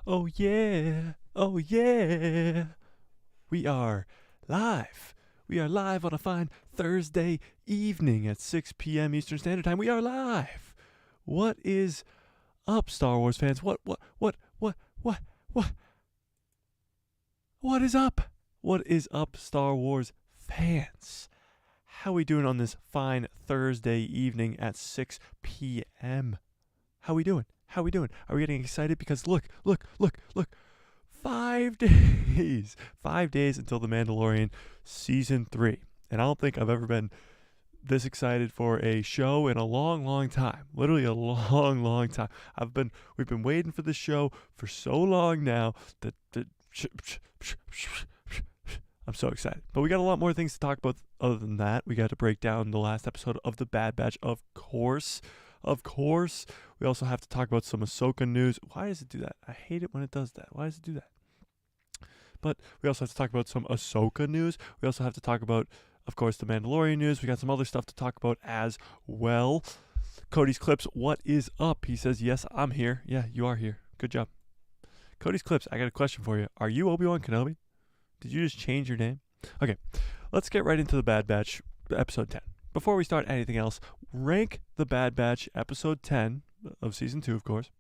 Oh yeah, oh yeah. We are live. We are live on a fine Thursday evening at 6 p.m. Eastern Standard Time. We are live. What is up, Star Wars fans? What is up? What is up, Star Wars fans? How we doing on this fine Thursday evening at 6 p.m.? How we doing? How we doing? Are we getting excited? Because look. 5 days. 5 days until The Mandalorian Season 3. And I don't think I've ever been this excited for a show in a long time. Literally a long time. We've been waiting for this show for so long now that I'm so excited. But we got a lot more things to talk about other than that. We got to break down the last episode of The Bad Batch, of course. We also have to talk about some Ahsoka news. Why does it do that? I hate it when it does that. Why does it do that? But we also have to talk about some Ahsoka news. We also have to talk about, of course, the Mandalorian news. We got some other stuff to talk about as well. Cody's Clips, what is up? He says, yes, I'm here. Yeah, you are here. Good job. Cody's Clips, I got a question for you. Are you Obi-Wan Kenobi? Did you just change your name? Okay, let's get right into The Bad Batch, episode 10. Before we start anything else, rank The Bad Batch, episode 10 of season 2, of course,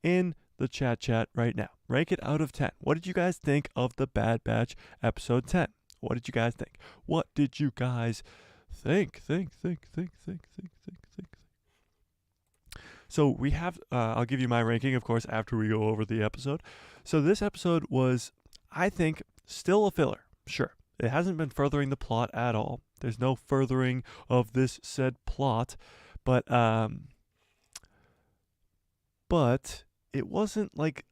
in the chat right now. Rank it out of 10. What did you guys think of The Bad Batch, episode 10? What did you guys think? What did you guys think? So we have, I'll give you my ranking, of course, after we go over the episode. So this episode was, I think, still a filler. Sure. It hasn't been furthering the plot at all. There's no furthering of this said plot, but it wasn't like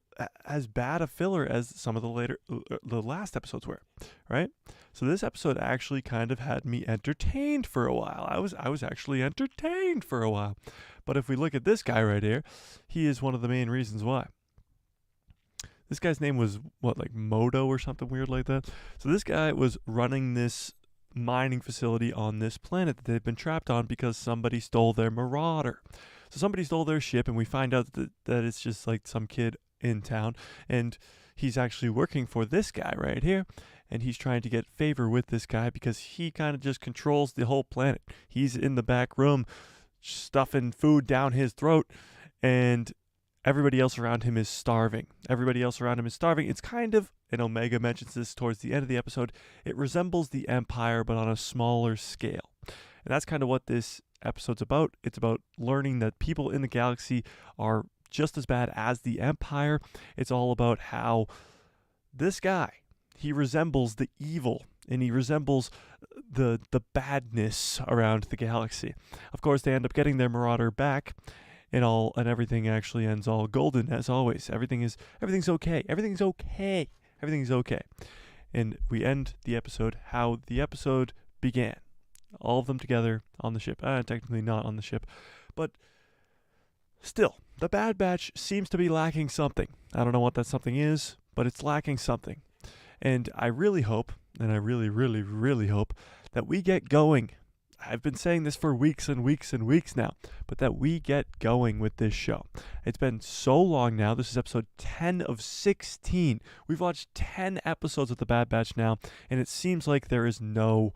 as bad a filler as some of the last episodes were, right? So this episode actually kind of had me entertained for a while. I was actually entertained for a while. But if we look at this guy right here, he is one of the main reasons why. This guy's name was, like Moto or something weird like that? So this guy was running this mining facility on this planet that they've been trapped on because somebody stole their Marauder. So somebody stole their ship, and we find out that it's just like some kid in town, and he's actually working for this guy right here, and he's trying to get favor with this guy because he kind of just controls the whole planet. He's in the back room stuffing food down his throat, and everybody else around him is starving. It's kind of, and Omega mentions this towards the end of the episode, it resembles the Empire, but on a smaller scale. And that's kind of what this episode's about. It's about learning that people in the galaxy are just as bad as the Empire. It's all about how this guy, he resembles the evil, and he resembles the badness around the galaxy. Of course, they end up getting their Marauder back, and everything actually ends all golden as always. Everything's okay. Everything's okay. And we end the episode how the episode began. All of them together on the ship. Technically not on the ship, but still, the Bad Batch seems to be lacking something. I don't know what that something is, but it's lacking something. And I really hope, and I really hope, that we get going. I've been saying this for weeks and weeks now, but that we get going with this show. It's been so long now. This is episode 10 of 16. We've watched 10 episodes of The Bad Batch now, and it seems like there is no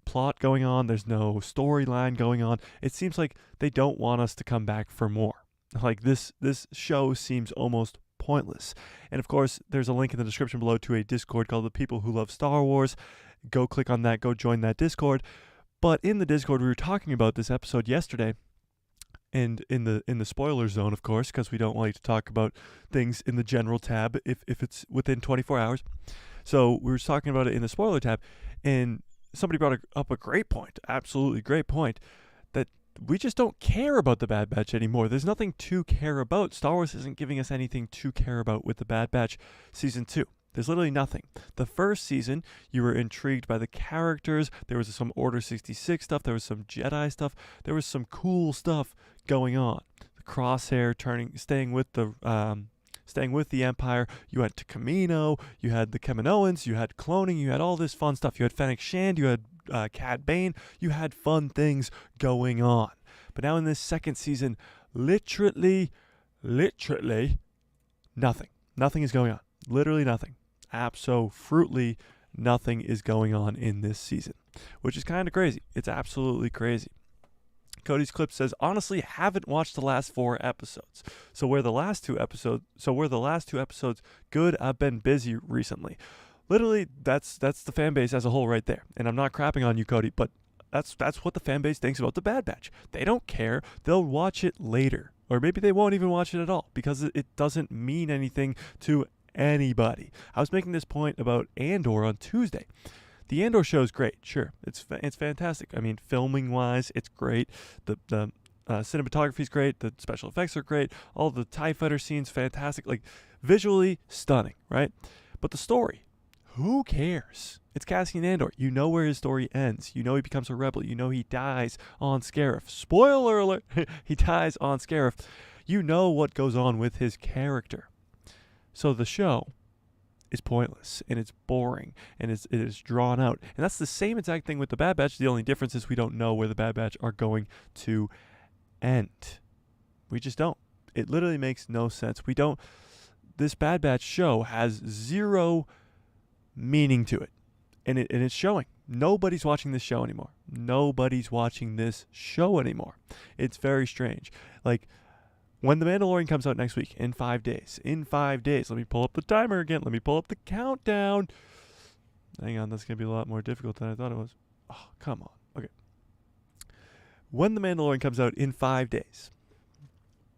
plot going on. There's no storyline going on. It seems like they don't want us to come back for more. Like this show seems almost pointless. And of course, there's a link in the description below to a Discord called The People Who Love Star Wars. Go click on that. Go join that Discord. But in the Discord, we were talking about this episode yesterday, and in the spoiler zone, of course, because we don't like to talk about things in the general tab if it's within 24 hours. So we were talking about it in the spoiler tab, and somebody brought up a great point, absolutely great point, that we just don't care about The Bad Batch anymore. There's nothing to care about. Star Wars isn't giving us anything to care about with The Bad Batch Season 2. There's literally nothing. The first season, you were intrigued by the characters. There was some Order 66 stuff. There was some Jedi stuff. There was some cool stuff going on. The Crosshair staying with the Empire. You went to Camino. You had the Kaminoans. You had cloning. You had all this fun stuff. You had Fennec Shand. You had Cad Bane. You had fun things going on. But now in this second season, literally nothing. Nothing is going on. Literally nothing. Absolutely nothing is going on in this season, which is kind of crazy. It's absolutely crazy. Cody's clip says, honestly, haven't watched the last 4 episodes. So were the last two episodes good? I've been busy recently. Literally, that's the fan base as a whole right there. And I'm not crapping on you, Cody, but that's what the fan base thinks about the Bad Batch. They don't care. They'll watch it later. Or maybe they won't even watch it at all because it doesn't mean anything to anybody. I was making this point about Andor on Tuesday. The Andor show is great, sure. It's fantastic. I mean, filming-wise, it's great. The cinematography is great. The special effects are great. All the TIE fighter scenes, fantastic. Like, visually stunning, right? But the story, who cares? It's Cassian Andor. You know where his story ends. You know he becomes a rebel. You know he dies on Scarif. Spoiler alert! He dies on Scarif. You know what goes on with his character. So the show is pointless, and it's boring, and it is drawn out. And that's the same exact thing with the Bad Batch. The only difference is we don't know where the Bad Batch are going to end. We just don't. It literally makes no sense. This Bad Batch show has zero meaning to it, and it's showing. Nobody's watching this show anymore. It's very strange. Like, when The Mandalorian comes out next week, in 5 days, let me pull up the timer again. Let me pull up the countdown. Hang on, that's going to be a lot more difficult than I thought it was. Oh, come on. Okay. When The Mandalorian comes out in 5 days,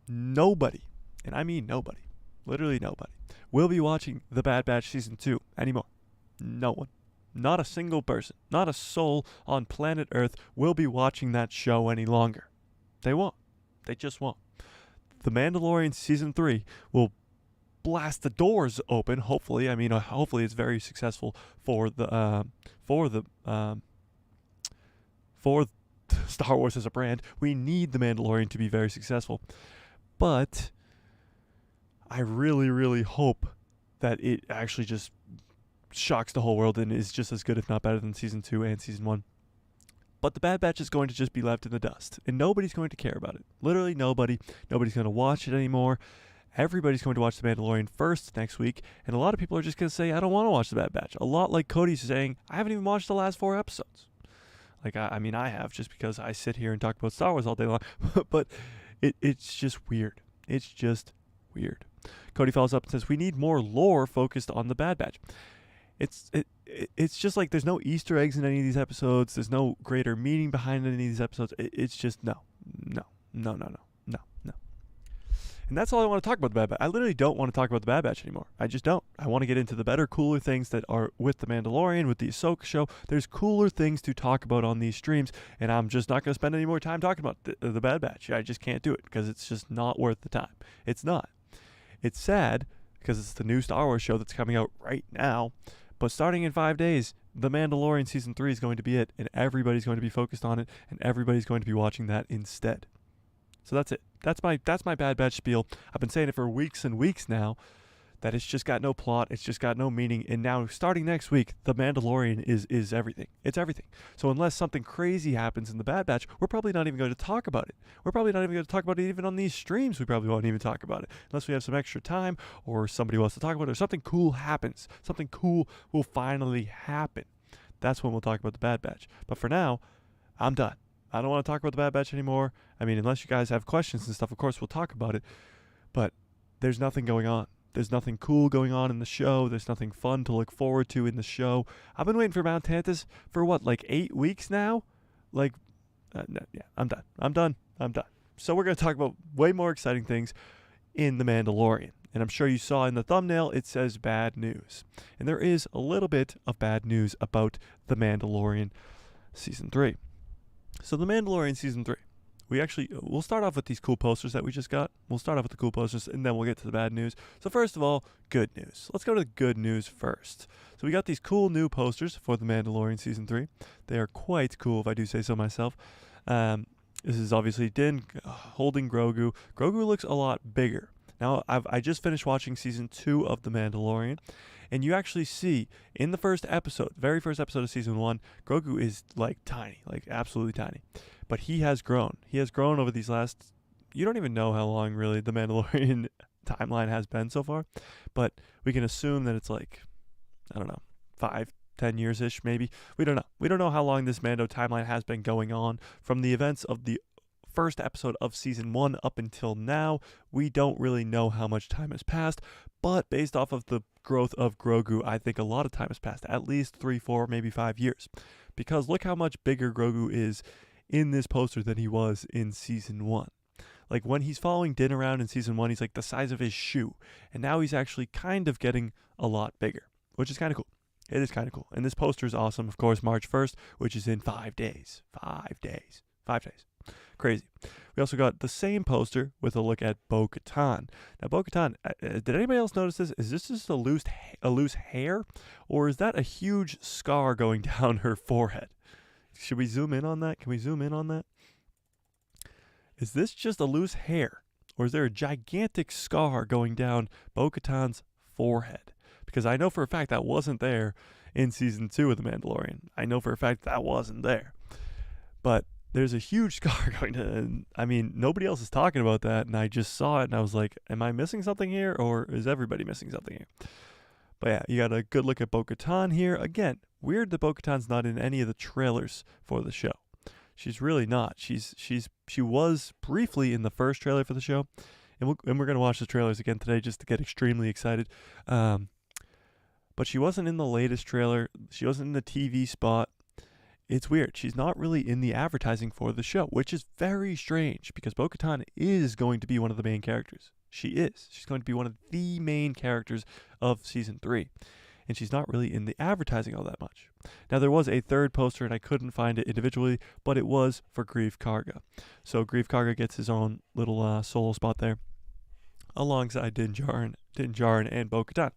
nobody, and I mean nobody, literally nobody, will be watching The Bad Batch Season 2 anymore. No one. Not a single person, not a soul on planet Earth will be watching that show any longer. They won't. They just won't. The Mandalorian Season 3 will blast the doors open, hopefully. I mean, hopefully it's very successful for Star Wars as a brand. We need The Mandalorian to be very successful. But I really, really hope that it actually just shocks the whole world and is just as good, if not better, than Season 2 and Season 1. But the Bad Batch is going to just be left in the dust, and nobody's going to care about it. Literally nobody. Nobody's going to watch it anymore. Everybody's going to watch The Mandalorian first next week, and a lot of people are just going to say, I don't want to watch The Bad Batch. A lot like Cody's saying, I haven't even watched the last 4 episodes. Like, I mean, I have, just because I sit here and talk about Star Wars all day long. But it's just weird. It's just weird. Cody follows up and says, we need more lore focused on The Bad Batch. It's just like there's no Easter eggs in any of these episodes. There's no greater meaning behind any of these episodes. It's just no. And that's all I want to talk about the Bad Batch. I literally don't want to talk about the Bad Batch anymore. I just don't. I want to get into the better, cooler things that are with the Mandalorian, with the Ahsoka show. There's cooler things to talk about on these streams, and I'm just not going to spend any more time talking about the Bad Batch. I just can't do it because it's just not worth the time. It's not. It's sad because it's the new Star Wars show that's coming out right now. But starting in 5 days, The Mandalorian Season 3 is going to be it, and everybody's going to be focused on it, and everybody's going to be watching that instead. So that's it. That's my Bad Batch spiel. I've been saying it for weeks and weeks now, that it's just got no plot, it's just got no meaning, and now starting next week, The Mandalorian is everything. It's everything. So unless something crazy happens in The Bad Batch, we're probably not even going to talk about it. We're probably not even going to talk about it even on these streams. We probably won't even talk about it unless we have some extra time or somebody wants to talk about it or something cool happens. Something cool will finally happen. That's when we'll talk about The Bad Batch. But for now, I'm done. I don't want to talk about The Bad Batch anymore. I mean, unless you guys have questions and stuff, of course we'll talk about it. But there's nothing going on. There's nothing cool going on in the show. There's nothing fun to look forward to in the show. I've been waiting for Mount Tantus for what, like 8 weeks now? Like, no, yeah, I'm done. So we're going to talk about way more exciting things in The Mandalorian. And I'm sure you saw in the thumbnail, it says bad news. And there is a little bit of bad news about The Mandalorian Season 3. So The Mandalorian Season 3. We'll start off with these cool posters that we just got. We'll start off with the cool posters, and then we'll get to the bad news. So first of all, good news. Let's go to the good news first. So we got these cool new posters for The Mandalorian Season 3. They are quite cool, if I do say so myself. This is obviously Din holding Grogu. Grogu looks a lot bigger. Now, I just finished watching Season 2 of The Mandalorian, and you actually see in the first episode, very first episode of Season 1, Grogu is like tiny, like absolutely tiny. But he has grown. He has grown over these last, you don't even know how long really The Mandalorian timeline has been so far. But we can assume that it's like, I don't know, 5-10 years-ish maybe. We don't know. We don't know how long this Mando timeline has been going on from the events of the first episode of season 1 up until now. We don't really know how much time has passed, but based off of the growth of Grogu, I think a lot of time has passed, at least 3, 4, maybe 5 years. Because look how much bigger Grogu is in this poster than he was in season 1. Like when he's following Din around in season 1, he's like the size of his shoe, and now he's actually kind of getting a lot bigger, which is kind of cool. It is kind of cool. And this poster is awesome. Of course, March 1st, which is in 5 days. 5 days. 5 days. Crazy. We also got the same poster with a look at Bo-Katan. Now, Bo-Katan, did anybody else notice this? Is this just a loose hair? Or is that a huge scar going down her forehead? Should we zoom in on that? Can we zoom in on that? Is this just a loose hair? Or is there a gigantic scar going down Bo-Katan's forehead? Because I know for a fact that wasn't there in season 2 of The Mandalorian. I know for a fact that wasn't there. But there's a huge scar going to, and I mean, nobody else is talking about that, and I just saw it, and I was like, am I missing something here, or is everybody missing something here? But yeah, you got a good look at Bo-Katan here. Again, weird that Bo-Katan's not in any of the trailers for the show. She's really not. She was briefly in the first trailer for the show, and we're going to watch the trailers again today just to get extremely excited. But she wasn't in the latest trailer. She wasn't in the TV spot. It's weird. She's not really in the advertising for the show, which is very strange because Bo-Katan is going to be one of the main characters. She is. She's going to be one of the main characters of season 3. And she's not really in the advertising all that much. Now, there was a third poster, and I couldn't find it individually, but it was for Greef Karga. So Greef Karga gets his own little solo spot there alongside Din Djarin and Bo-Katan.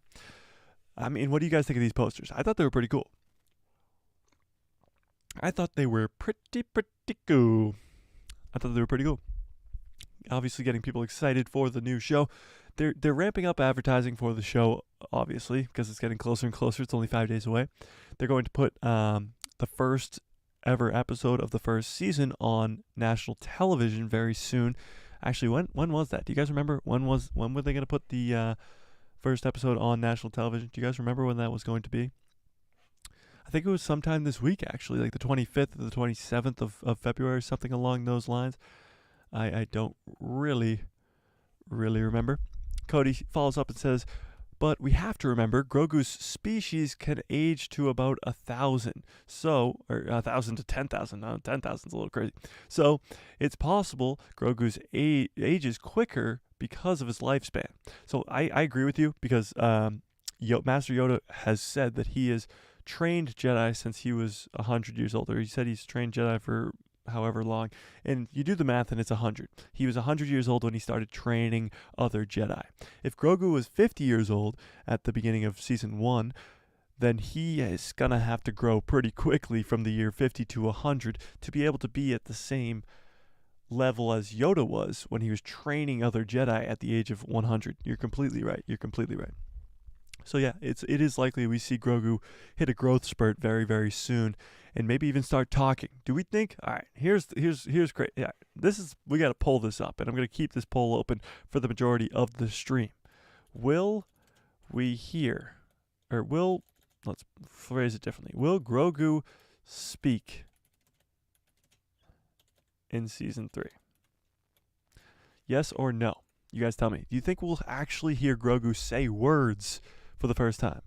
I mean, what do you guys think of these posters? I thought they were pretty cool. I thought they were pretty cool. Obviously getting people excited for the new show. They're ramping up advertising for the show, obviously, because it's getting closer and closer. It's only 5 days away. They're going to put the first ever episode of the first season on national television very soon. Actually, when was that? Do you guys remember? When were they going to put the first episode on national television? Do you guys remember when that was going to be? I think it was sometime this week, actually, like the 25th or the 27th of February, something along those lines. I don't really remember. Cody follows up and says, but we have to remember Grogu's species can age to about 1,000. So, or 1,000 to 10,000. No, 10,000 is a little crazy. So, it's possible Grogu's ages quicker because of his lifespan. So, I agree with you because Master Yoda has said that he is trained Jedi since he was 100 years old, or he said he's trained Jedi for however long, and you do the math and it's 100. He was 100 years old when he started training other Jedi. If Grogu was 50 years old at the beginning of season 1, then he is gonna have to grow pretty quickly from the year 50 to 100 to be able to be at the same level as Yoda was when he was training other Jedi at the age of 100. You're completely right. So yeah, it is likely we see Grogu hit a growth spurt very, very soon, and maybe even start talking. Do we think? All right, here's great. Yeah, we got to pull this up, and I'm gonna keep this poll open for the majority of the stream. Will we hear, or let's phrase it differently. Will Grogu speak in season 3? Yes or no? You guys tell me. Do you think we'll actually hear Grogu say words for the first time?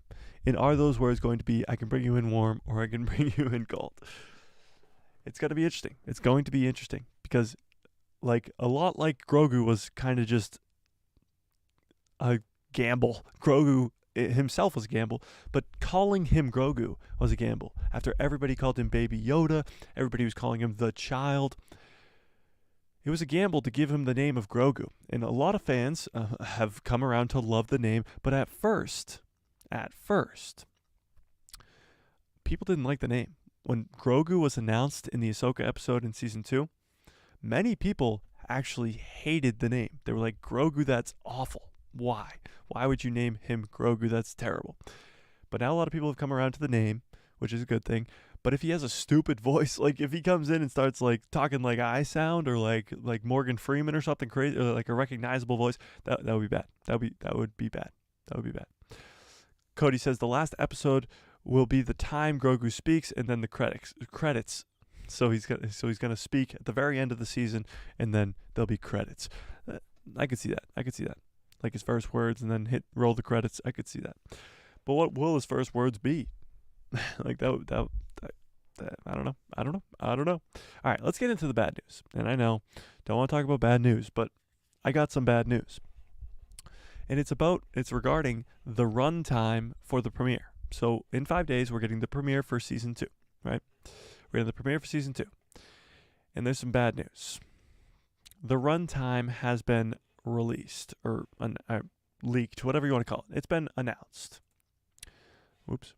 And are those words going to be, I can bring you in warm, or I can bring you in cold? It's going to be interesting. It's going to be interesting because, like, a lot like Grogu was kind of just a gamble. Grogu himself was a gamble, but calling him Grogu was a gamble. After everybody called him Baby Yoda, everybody was calling him the child. It was a gamble to give him the name of Grogu, and a lot of fans have come around to love the name, but at first, people didn't like the name. When Grogu was announced in the Ahsoka episode in season 2, many people actually hated the name. They were like, Grogu, that's awful. Why? Why would you name him Grogu? That's terrible. But now a lot of people have come around to the name, which is a good thing. But if he has a stupid voice, like if he comes in and starts like talking like I sound or like Morgan Freeman or something crazy, or like a recognizable voice, that would be bad. That would be bad. That would be bad. Cody says the last episode will be the time Grogu speaks and then the credits. So he's gonna speak at the very end of the season and then there'll be credits. I could see that. Like his first words and then roll the credits. I could see that. But what will his first words be? Like that I don't know. All right, let's get into the bad news. And I know, don't want to talk about bad news, but I got some bad news. And it's regarding the runtime for the premiere. So in 5 days, we're getting the premiere for season 2, right? We're getting the premiere for season 2. And there's some bad news. The runtime has been released or leaked, whatever you want to call it. It's been announced. Whoops.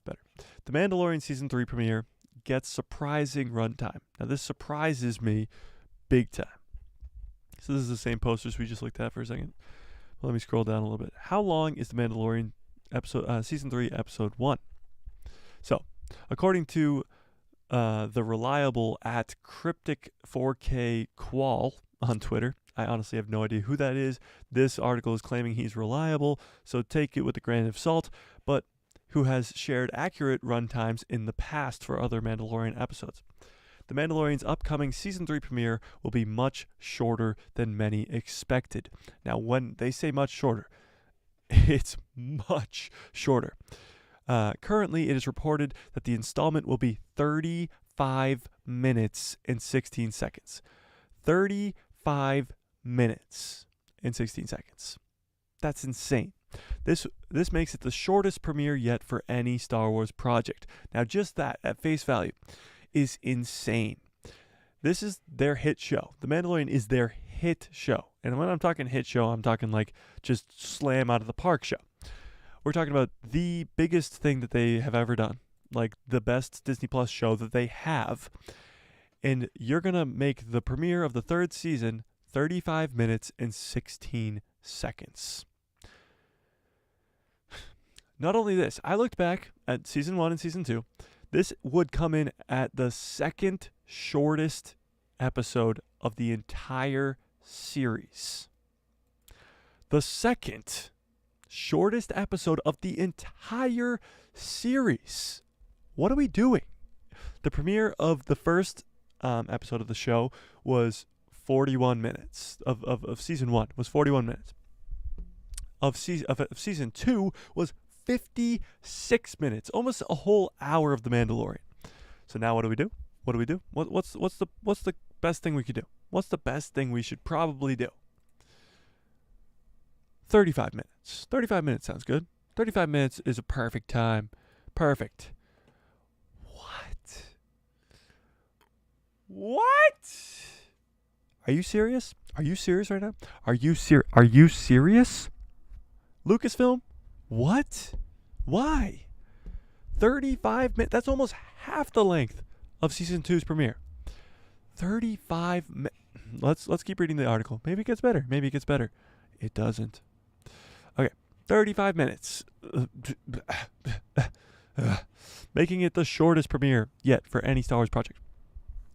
Better. The Mandalorian season 3 premiere gets surprising runtime. Now this surprises me big time. So this is the same posters we just looked at for a second. Let me scroll down a little bit. How long is the Mandalorian season 3 episode 1? So, according to the reliable at Cryptic 4K Qual on Twitter, I honestly have no idea who that is. This article is claiming he's reliable, so take it with a grain of salt, but who has shared accurate runtimes in the past for other Mandalorian episodes. The Mandalorian's upcoming Season 3 premiere will be much shorter than many expected. Now, when they say much shorter, it's much shorter. Currently, it is reported that the installment will be 35 minutes and 16 seconds. 35 minutes and 16 seconds. That's insane. This makes it the shortest premiere yet for any Star Wars project. Now, just that, at face value, is insane. This is their hit show. The Mandalorian is their hit show. And when I'm talking hit show, I'm talking like just slam out of the park show. We're talking about the biggest thing that they have ever done. Like the best Disney Plus show that they have. And you're going to make the premiere of the 3rd season 35 minutes and 16 seconds. Not only this, I looked back at season 1 and season 2. This would come in at the second shortest episode of the entire series. The second shortest episode of the entire series. What are we doing? The premiere of the first episode of the show was 41 minutes. Of season 1 was 41 minutes. Of season 2 was 56 minutes, almost a whole hour of The Mandalorian. So now what do we do? What's the best thing we could do? What's the best thing we should probably do? 35 minutes. 35 minutes sounds good. 35 minutes is a perfect time. Perfect. What? Are you serious? Are you serious right now? Are you serious? Lucasfilm? What? Why? 35 minutes. That's almost half the length of season 2's premiere. 35 minutes. Let's keep reading the article. Maybe it gets better. It doesn't. Okay. 35 minutes. Making it the shortest premiere yet for any Star Wars project.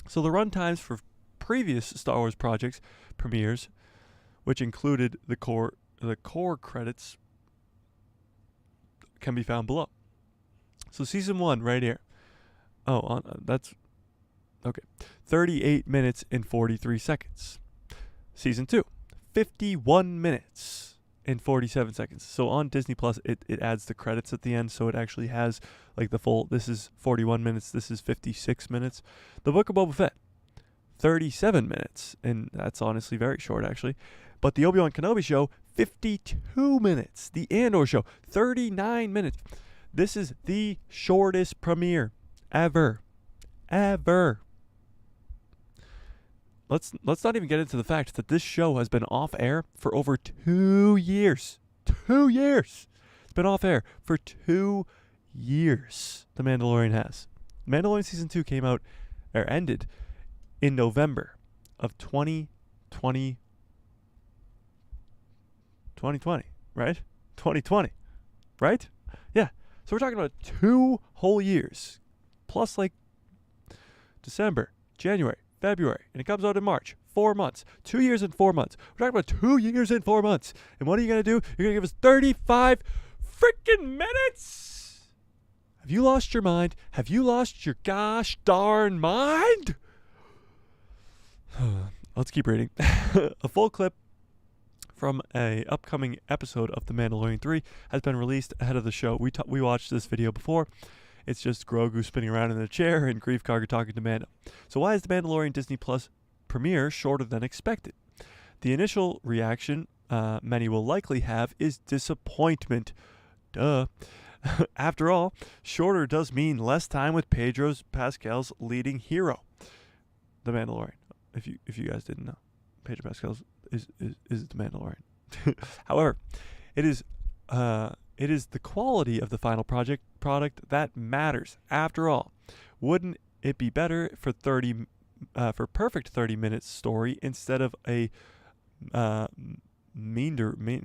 So the runtimes for previous Star Wars projects premieres, which included the core credits, can be found below. So season 1 right here. That's okay. 38 minutes and 43 seconds. Season 2, 51 minutes and 47 seconds. So on Disney Plus, it adds the credits at the end, so it actually has like the full. This is 41 minutes. This is 56 minutes. The Book of Boba Fett, 37 minutes, and that's honestly very short actually. But the Obi-Wan Kenobi show, 52 minutes. The Andor show, 39 minutes. This is the shortest premiere ever. Let's not even get into the fact that this show has been off air for over 2 years. 2 years. It's been off air for 2 years. The Mandalorian has. Mandalorian season 2 ended in November of 2020, right? 2020, right? Yeah. So we're talking about 2 whole years plus like December, January, February, and it comes out in March. 4 months. 2 years and 4 months. We're talking about 2 years and 4 months. And what are you going to do? You're going to give us 35 freaking minutes? Have you lost your mind? Have you lost your gosh darn mind? Let's keep reading. A full clip from a upcoming episode of The Mandalorian 3 has been released ahead of the show. We watched this video before. It's just Grogu spinning around in a chair and Grief Karga talking to Mando. So why is The Mandalorian Disney Plus premiere shorter than expected? The initial reaction many will likely have is disappointment. Duh. After all, shorter does mean less time with Pedro Pascal's leading hero, The Mandalorian. If you guys didn't know, Pedro Pascal is The Mandalorian. However, it is the quality of the final product that matters. After all, wouldn't it be better for perfect 30 minutes story instead of a meandering,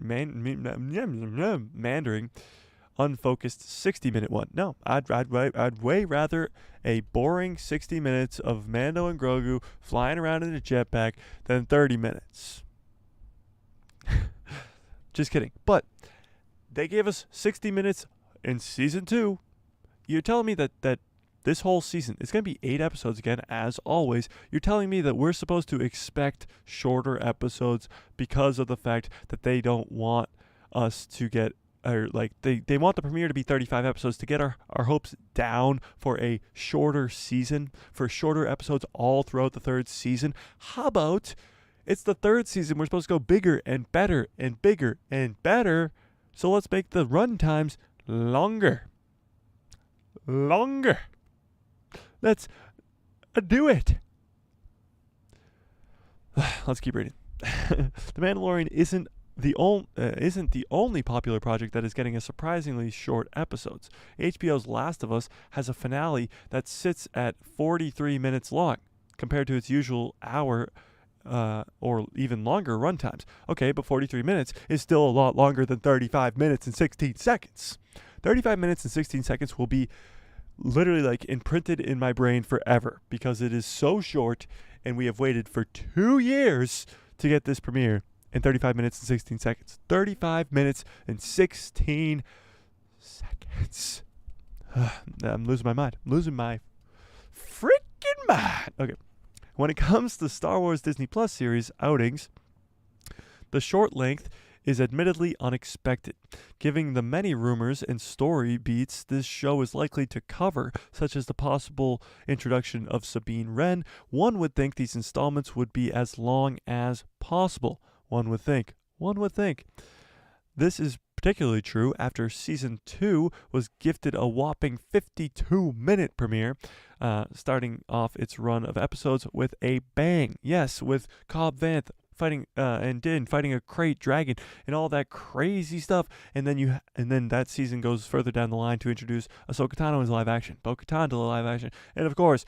unfocused 60-minute one? No, I'd way rather a boring 60 minutes of Mando and Grogu flying around in a jetpack than 30 minutes. Just kidding. But they gave us 60 minutes in season 2. You're telling me that this whole season, it's going to be 8 episodes again, as always. You're telling me that we're supposed to expect shorter episodes because of the fact that they don't want us to get, or like they want the premiere to be 35 episodes to get our hopes down for a shorter season, for shorter episodes all throughout the 3rd season. How about it's the 3rd season, we're supposed to go bigger and better and bigger and better, so let's make the run times longer. Let's do it. Let's keep reading. The Mandalorian isn't the only popular project that is getting a surprisingly short episodes. HBO's Last of Us has a finale that sits at 43 minutes long, compared to its usual hour or even longer runtimes. Okay, but 43 minutes is still a lot longer than 35 minutes and 16 seconds. 35 minutes and 16 seconds will be literally like imprinted in my brain forever because it is so short, and we have waited for 2 years to get this premiere in 35 minutes and 16 seconds. 35 minutes and 16 seconds. I'm losing my mind. I'm losing my freaking mind. Okay. When it comes to Star Wars Disney Plus series outings, the short length is admittedly unexpected, given the many rumors and story beats this show is likely to cover, such as the possible introduction of Sabine Wren. One would think these installments would be as long as possible. One would think. This is particularly true after Season 2 was gifted a whopping 52-minute premiere, starting off its run of episodes with a bang. Yes, with Cobb Vanth fighting and Din fighting a crate dragon and all that crazy stuff, and then that season goes further down the line to introduce Ahsoka Tano as live action, Bo-Katan to the live action, and of course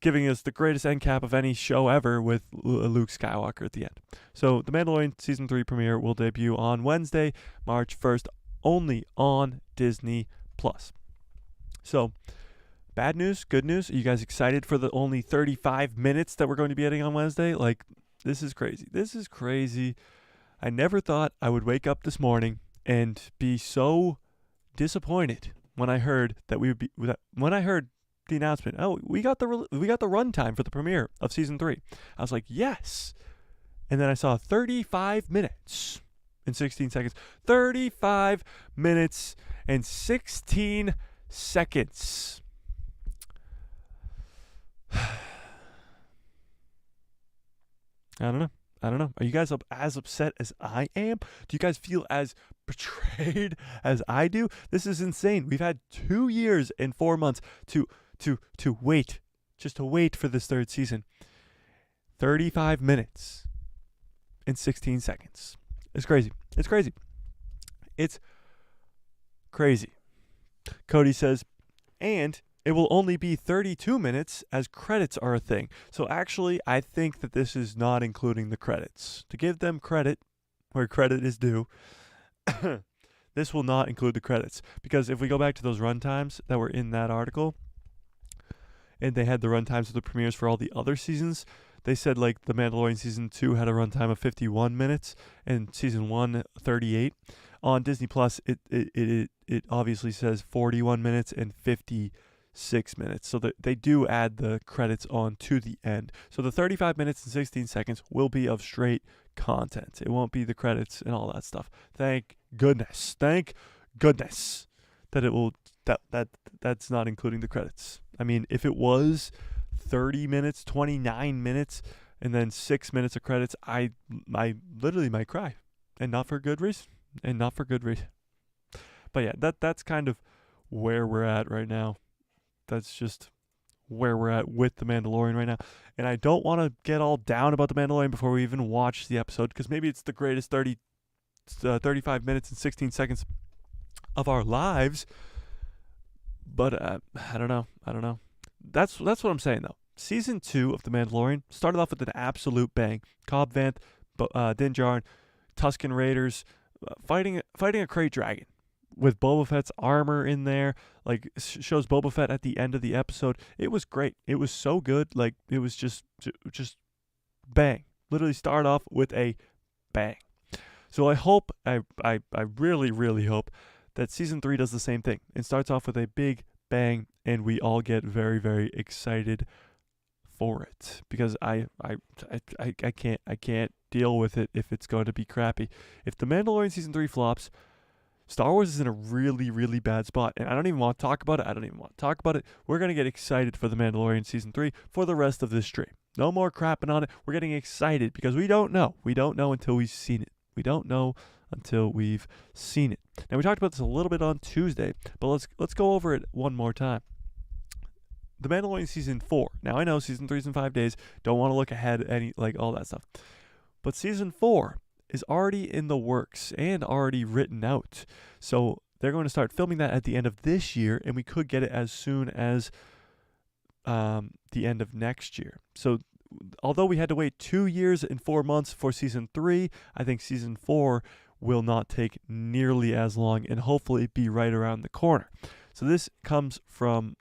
giving us the greatest end cap of any show ever with Luke Skywalker at the end. So The Mandalorian Season 3 premiere will debut on Wednesday, March 1st, only on Disney+. So, bad news, good news. Are you guys excited for the only 35 minutes that we're going to be getting on Wednesday? Like, this is crazy. I never thought I would wake up this morning and be so disappointed when I heard that when I heard the announcement, oh, we got the runtime for the premiere of Season 3. I was like, yes. And then I saw 35 minutes and 16 seconds. 35 minutes and 16 seconds. I don't know. Are you guys as upset as I am? Do you guys feel as betrayed as I do? This is insane. We've had 2 years and 4 months to wait, just to wait for this 3rd season. 35 minutes and 16 seconds. It's crazy. Cody says, and it will only be 32 minutes as credits are a thing. So actually, I think that this is not including the credits. To give them credit where credit is due, this will not include the credits. Because if we go back to those runtimes that were in that article, and they had the runtimes of the premieres for all the other seasons. They said like The Mandalorian season 2 had a runtime of 51 minutes and season 1 38. On Disney Plus, it obviously says 41 minutes and 56 minutes. So they do add the credits on to the end. So the 35 minutes and 16 seconds will be of straight content. It won't be the credits and all that stuff. Thank goodness. Thank goodness that it will that's not including the credits. I mean, if it was 30 minutes, 29 minutes, and then 6 minutes of credits, I literally might cry. And not for good reason. But yeah, that's kind of where we're at right now. That's just where we're at with The Mandalorian right now. And I don't want to get all down about The Mandalorian before we even watch the episode, because maybe it's the greatest 35 minutes and 16 seconds of our lives. But I don't know. That's what I'm saying, though. Season 2 of The Mandalorian started off with an absolute bang. Cobb Vanth, Din Djarin, Tusken Raiders, fighting a crate dragon with Boba Fett's armor in there. Like, shows Boba Fett at the end of the episode. It was great. It was so good. Like, it was just bang. Literally start off with a bang. So I hope, I really, really hope that season 3 does the same thing and starts off with a big bang, and we all get very, very excited for it, because I can't deal with it if it's going to be crappy. If The Mandalorian season 3 flops, Star Wars is in a really, really bad spot, and I don't even want to talk about it. We're going to get excited for The Mandalorian season 3 for the rest of this stream. No more crapping on it. We're getting excited because we don't know until we've seen it. Now, we talked about this a little bit on Tuesday, but let's go over it one more time. The Mandalorian season 4. Now, I know season 3 is in 5 days. Don't want to look ahead, all that stuff. But season 4 is already in the works and already written out. So they're going to start filming that at the end of this year, and we could get it as soon as the end of next year. So although we had to wait 2 years and 4 months for season 3, I think season 4 will not take nearly as long and hopefully be right around the corner. So this comes from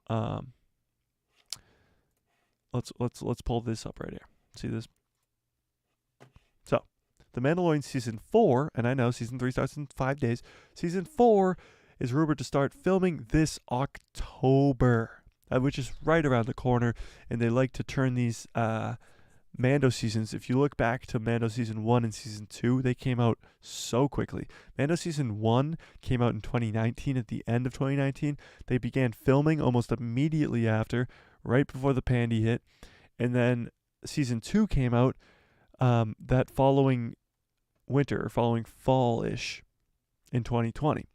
let's pull this up right here. See this? So, The Mandalorian season 4, and I know season 3 starts in 5 days. Season 4 is rumored to start filming this October, which is right around the corner. And they like to turn these Mando seasons. If you look back to Mando season 1 and season 2, they came out so quickly. Mando season 1 came out in 2019, at the end of 2019. They began filming almost immediately after, right before the pandy hit. And then season 2 came out that following winter, or following fall-ish in 2020.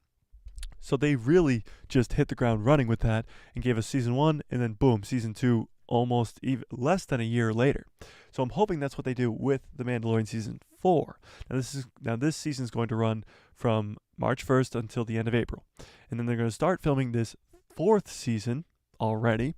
So they really just hit the ground running with that and gave us season 1, and then boom, season 2 almost even less than a year later. So I'm hoping that's what they do with The Mandalorian season 4. Now this season is going to run from March 1st until the end of April. And then they're going to start filming this 4th season already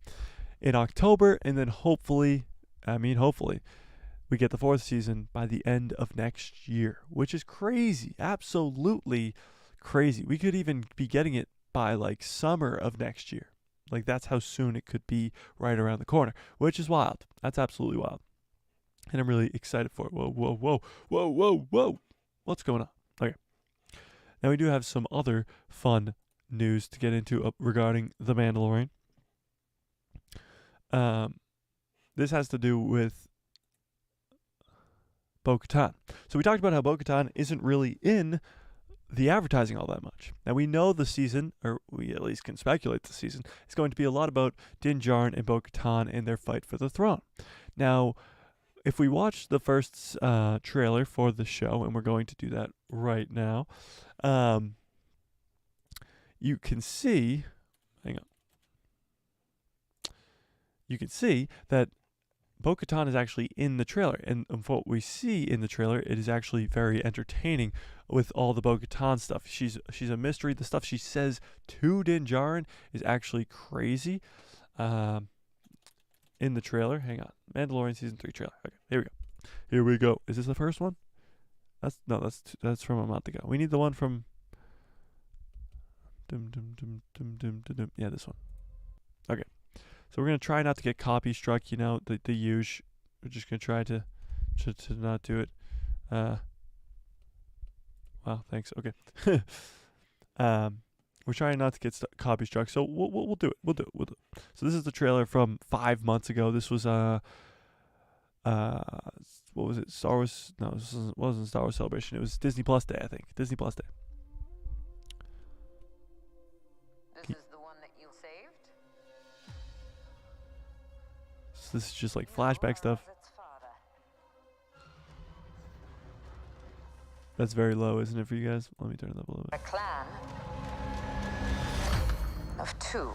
in October, and then hopefully we get the 4th season by the end of next year, which is crazy. Absolutely crazy. We could even be getting it by like summer of next year. Like, that's how soon it could be, right around the corner, which is wild. That's absolutely wild. And I'm really excited for it. Whoa. What's going on? Okay. Now, we do have some other fun news to get into regarding The Mandalorian. This has to do with Bo-Katan. So we talked about how Bo-Katan isn't really in the advertising all that much. Now, we know the season, or we at least can speculate the season, is going to be a lot about Din Djarin and Bo-Katan and their fight for the throne. Now, if we watch the first trailer for the show, and we're going to do that right now, you can see, you can see that Bo-Katan is actually in the trailer, and what we see in the trailer, it is actually very entertaining with all the Bo-Katan stuff. She's a mystery. The stuff she says to Din Djarin is actually crazy. In the trailer, hang on, Mandalorian season 3 trailer. Okay, here we go. Is this the first one? That's from a month ago. We need the one from. Yeah, this one. Okay. So we're gonna try not to get copy struck. You know, the huge. We're just gonna try to not do it. Wow, thanks. Okay. We're trying not to get copy struck, so we'll do it. We'll do it. So this is the trailer from 5 months ago. This was what was it? Star Wars? No, this wasn't Star Wars Celebration. It was Disney Plus Day, I think. Disney Plus Day. This is the one that you saved? So this is just like flashback stuff. That's very low, isn't it, for you guys? Let me turn it up a little bit. A clan of 2.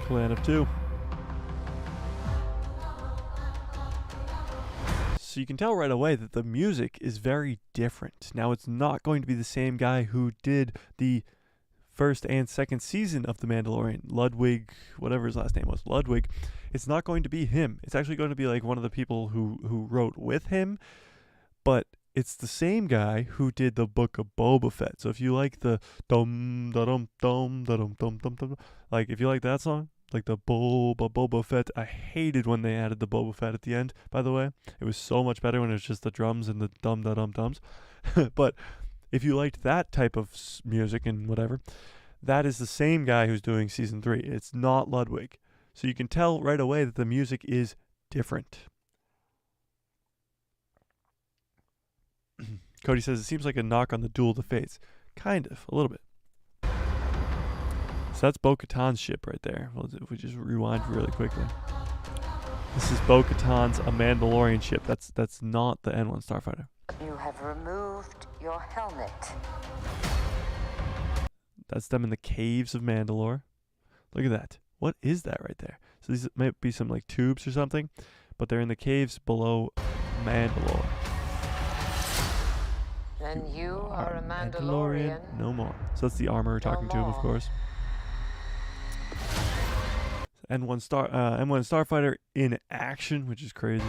Clan of 2. So you can tell right away that the music is very different. Now, it's not going to be the same guy who did the first and second season of The Mandalorian, Ludwig, whatever his last name was, Ludwig. It's not going to be him. It's actually going to be like one of the people who wrote with him, but it's the same guy who did the Book of Boba Fett. So if you like the dum da dum dum da dum dum dum dum, like if you like that song, like the Boba Fett. I hated when they added the Boba Fett at the end. By the way, it was so much better when it was just the drums and the dum da dum dums. But if you liked that type of music and whatever, that is the same guy who's doing season 3. It's not Ludwig, so you can tell right away that the music is different. Cody says it seems like a knock on the Duel of the Fates. Kind of, a little bit. So that's Bo-Katan's ship right there. Well, if we just rewind really quickly. This is Bo-Katan's a Mandalorian ship. That's not the N1 Starfighter. You have removed your helmet. That's them in the caves of Mandalore. Look at that. What is that right there? So these might be some like tubes or something, but they're in the caves below Mandalore. Then you are a Mandalorian. No more. So that's the armor talking to him, of course. N1 Starfighter in action, which is crazy.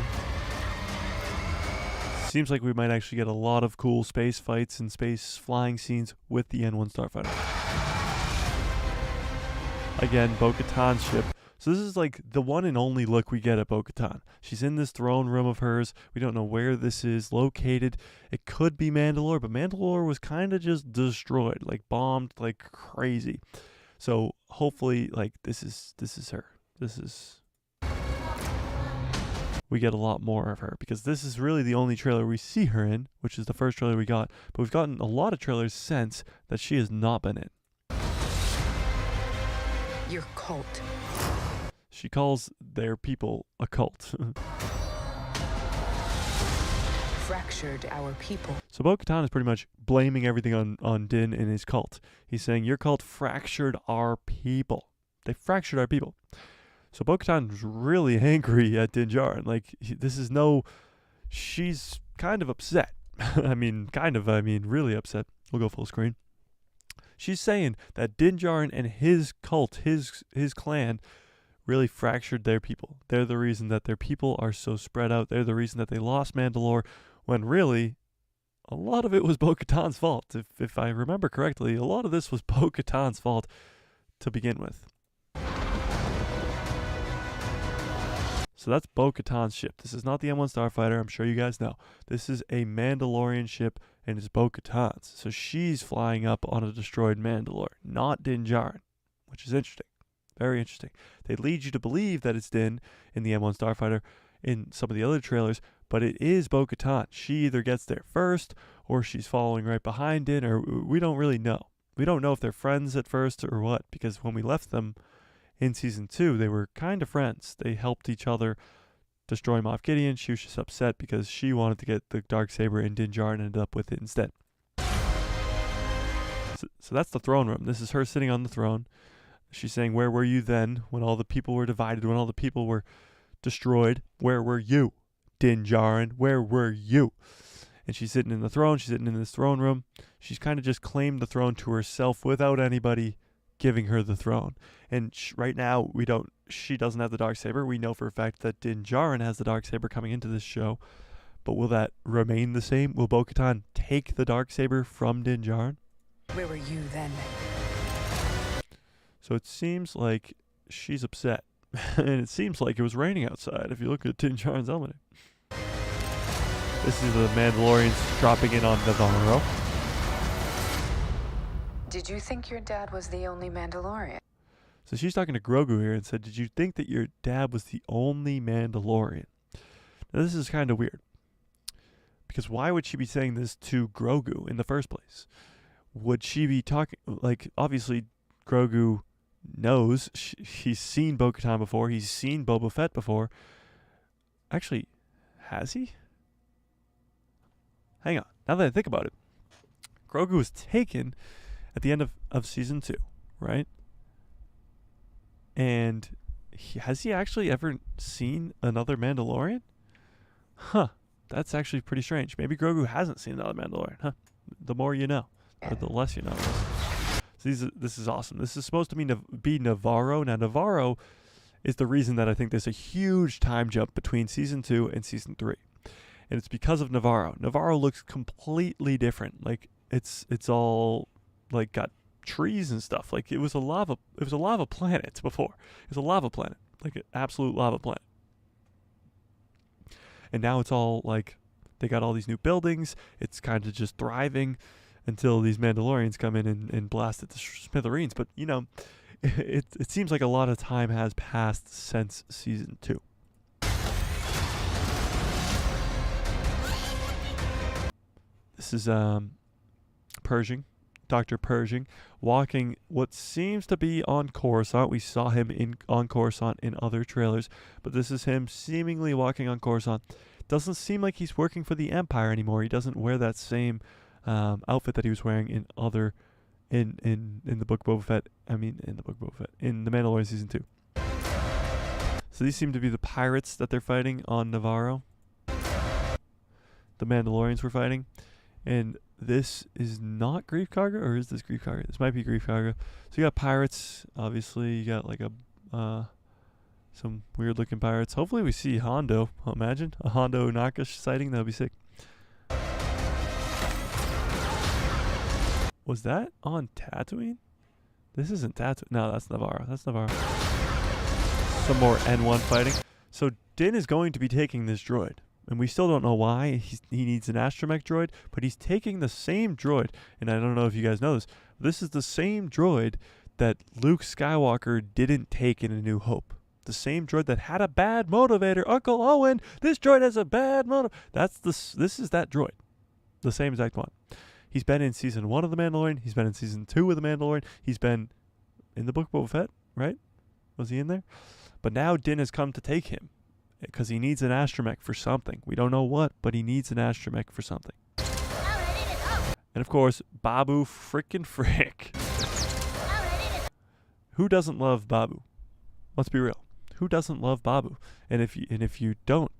Seems like we might actually get a lot of cool space fights and space flying scenes with the N1 Starfighter. Again, Bo-Katan's ship. So this is like the one and only look we get at Bo-Katan. She's in this throne room of hers. We don't know where this is located. It could be Mandalore, but Mandalore was kind of just destroyed, like bombed like crazy. So hopefully, like this is her. We get a lot more of her because this is really the only trailer we see her in, which is the first trailer we got. But we've gotten a lot of trailers since that she has not been in. Your cult. She calls their people a cult. Fractured our people. So Bo-Katan is pretty much blaming everything on Din and his cult. He's saying, your cult fractured our people. They fractured our people. So Bo-Katan's really angry at Din Djarin. Like, she's kind of upset. I mean, really upset. We'll go full screen. She's saying that Din Djarin and his cult, his clan, really fractured their people. They're the reason that their people are so spread out. They're the reason that they lost Mandalore, when really a lot of it was Bo-Katan's fault. If I remember correctly, a lot of this was Bo-Katan's fault to begin with. So that's Bo-Katan's ship. This is not the M1 Starfighter, I'm sure you guys know. This is a Mandalorian ship, and it's Bo-Katan's. So she's flying up on a destroyed Mandalore, not Din Djarin, which is interesting. Very interesting. They lead you to believe that it's Din in the M1 Starfighter in some of the other trailers, but it is Bo-Katan. She either gets there first, or she's following right behind Din, or we don't really know. We don't know if they're friends at first or what, because when we left them in Season 2, they were kind of friends. They helped each other destroy Moff Gideon. She was just upset because she wanted to get the Darksaber, and Din Djarin ended up with it instead. So that's the throne room. This is her sitting on the throne. She's saying, where were you then when all the people were divided, when all the people were destroyed? Where were you, Din Djarin? Where were you? And she's sitting in the throne. She's sitting in this throne room. She's kind of just claimed the throne to herself without anybody giving her the throne. And right now, she doesn't have the Darksaber. We know for a fact that Din Djarin has the Darksaber coming into this show. But will that remain the same? Will Bo-Katan take the Darksaber from Din Djarin? Where were you then? So it seems like she's upset. And it seems like it was raining outside if you look at Din Djarin's helmet. This is the Mandalorians dropping in on Navarro. Did you think your dad was the only Mandalorian? So she's talking to Grogu here and said, did you think that your dad was the only Mandalorian? Now this is kind of weird. Because why would she be saying this to Grogu in the first place? Would she be talking, like, obviously Grogu knows, he's seen Bo-Katan before, he's seen Boba Fett before. Actually, has he? Hang on, now that I think about it, Grogu was taken at the end of season 2, right? And has he actually ever seen another Mandalorian? Huh, that's actually pretty strange. Maybe Grogu hasn't seen another Mandalorian, huh? The more you know, or the less you know. So this is awesome. This is supposed to be Navarro. Now, Navarro is the reason that I think there's a huge time jump between season 2 and season 3. And it's because of Navarro. Navarro looks completely different. Like it's all like got trees and stuff. Like it was a lava planet before. It was a lava planet. Like an absolute lava planet. And now it's all like they got all these new buildings. It's kind of just thriving until these Mandalorians come in and blast it to smithereens. But, you know, it seems like a lot of time has passed since season 2. This is Pershing, Dr. Pershing, walking what seems to be on Coruscant. We saw him on Coruscant in other trailers, but this is him seemingly walking on Coruscant. Doesn't seem like he's working for the Empire anymore. He doesn't wear that same outfit that he was wearing in the book Boba Fett. In the Mandalorian season 2. So these seem to be the pirates that they're fighting on Navarro. The Mandalorians were fighting. And this is not Grief Karga, or is this Grief Karga? This might be Grief Karga. So you got pirates, obviously. You got like some weird looking pirates. Hopefully we see Hondo. Imagine a Hondo Nakash sighting. That would be sick. Was that on Tatooine? This isn't Tatooine. No, that's Navarro. That's Navarro. Some more N1 fighting. So Din is going to be taking this droid. And we still don't know why. He needs an astromech droid, but he's taking the same droid. And I don't know if you guys know this. This is the same droid that Luke Skywalker didn't take in A New Hope. The same droid that had a bad motivator. Uncle Owen, this droid has a bad motive. This is that droid. The same exact one. He's been in season 1 of The Mandalorian. He's been in season 2 of The Mandalorian. He's been in the book Boba Fett, right? Was he in there? But now Din has come to take him because he needs an astromech for something. We don't know what, but he needs an astromech for something. And of course, Babu frickin' Frick. Who doesn't love Babu? Let's be real. Who doesn't love Babu? And if you don't,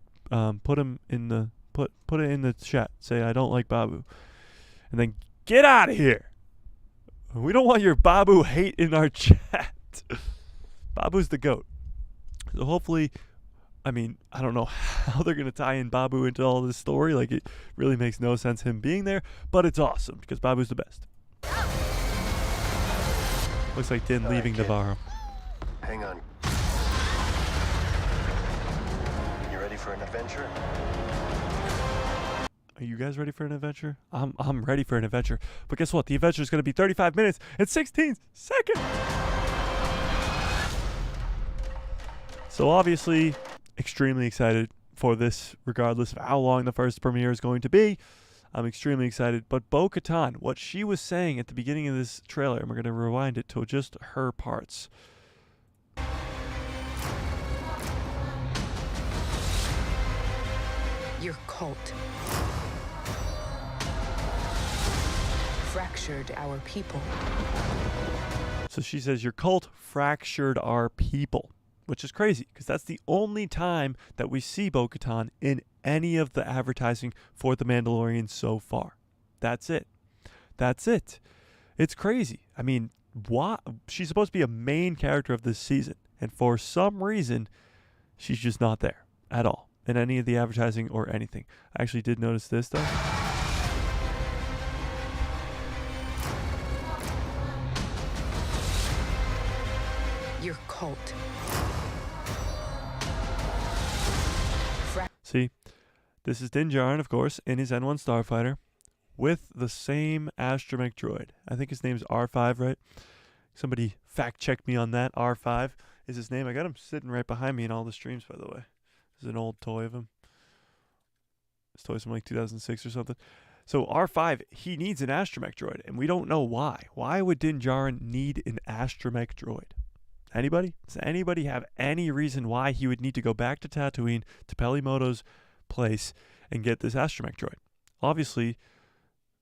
put it in the chat. Say I don't like Babu, and then get out of here. We don't want your Babu hate in our chat. Babu's the GOAT. So hopefully, I don't know how they're going to tie in Babu into all this story. Like, it really makes no sense him being there, but it's awesome because Babu's the best. Looks like Din leaving Navarro. Hang on. You ready for an adventure? Are you guys ready for an adventure? I'm ready for an adventure. But guess what? The adventure is going to be 35 minutes and 16 seconds. So obviously, extremely excited for this, regardless of how long the first premiere is going to be. I'm extremely excited. But Bo-Katan, what she was saying at the beginning of this trailer, and we're going to rewind it to just her parts. Your cult fractured our people. So she says, your cult fractured our people. Which is crazy, because that's the only time that we see Bo-Katan in any of the advertising for The Mandalorian so far. That's it. That's it. It's crazy. I mean, why? She's supposed to be a main character of this season, and for some reason, she's just not there at all in any of the advertising or anything. I actually did notice this, though. Your cult See, this is Din Djarin, of course, in his N1 Starfighter with the same astromech droid. I think his name's R5, right? Somebody fact check me on that. R5 is his name. I got him sitting right behind me in all the streams, by the way. This is an old toy of him. This toy's from like 2006 or something. So R5, he needs an astromech droid, and we don't know why. Why would Din Djarin need an astromech droid? Anybody? Does anybody have any reason why he would need to go back to Tatooine, to Pelimoto's place, and get this astromech droid? Obviously,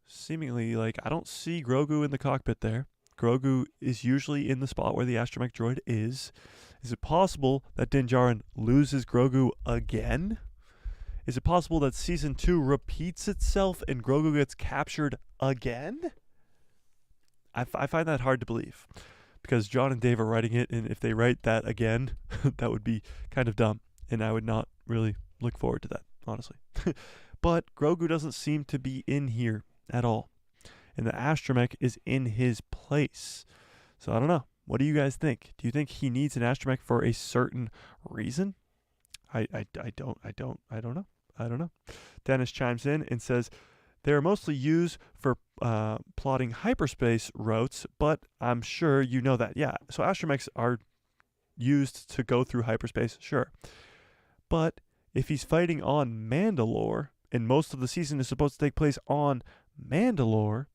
seemingly, like, I don't see Grogu in the cockpit there. Grogu is usually in the spot where the astromech droid is. Is it possible that Din Djarin loses Grogu again? Is it possible that Season 2 repeats itself and Grogu gets captured again? I find that hard to believe, because John and Dave are writing it, and if they write that again, that would be kind of dumb, and I would not really look forward to that, honestly. But Grogu doesn't seem to be in here at all, and the astromech is in his place. So I don't know. What do you guys think? Do you think he needs an astromech for a certain reason? I don't know. Dennis chimes in and says, they are mostly used for plotting hyperspace routes, but I'm sure you know that. Yeah, so astromechs are used to go through hyperspace, sure. But if he's fighting on Mandalore, and most of the season is supposed to take place on Mandalore,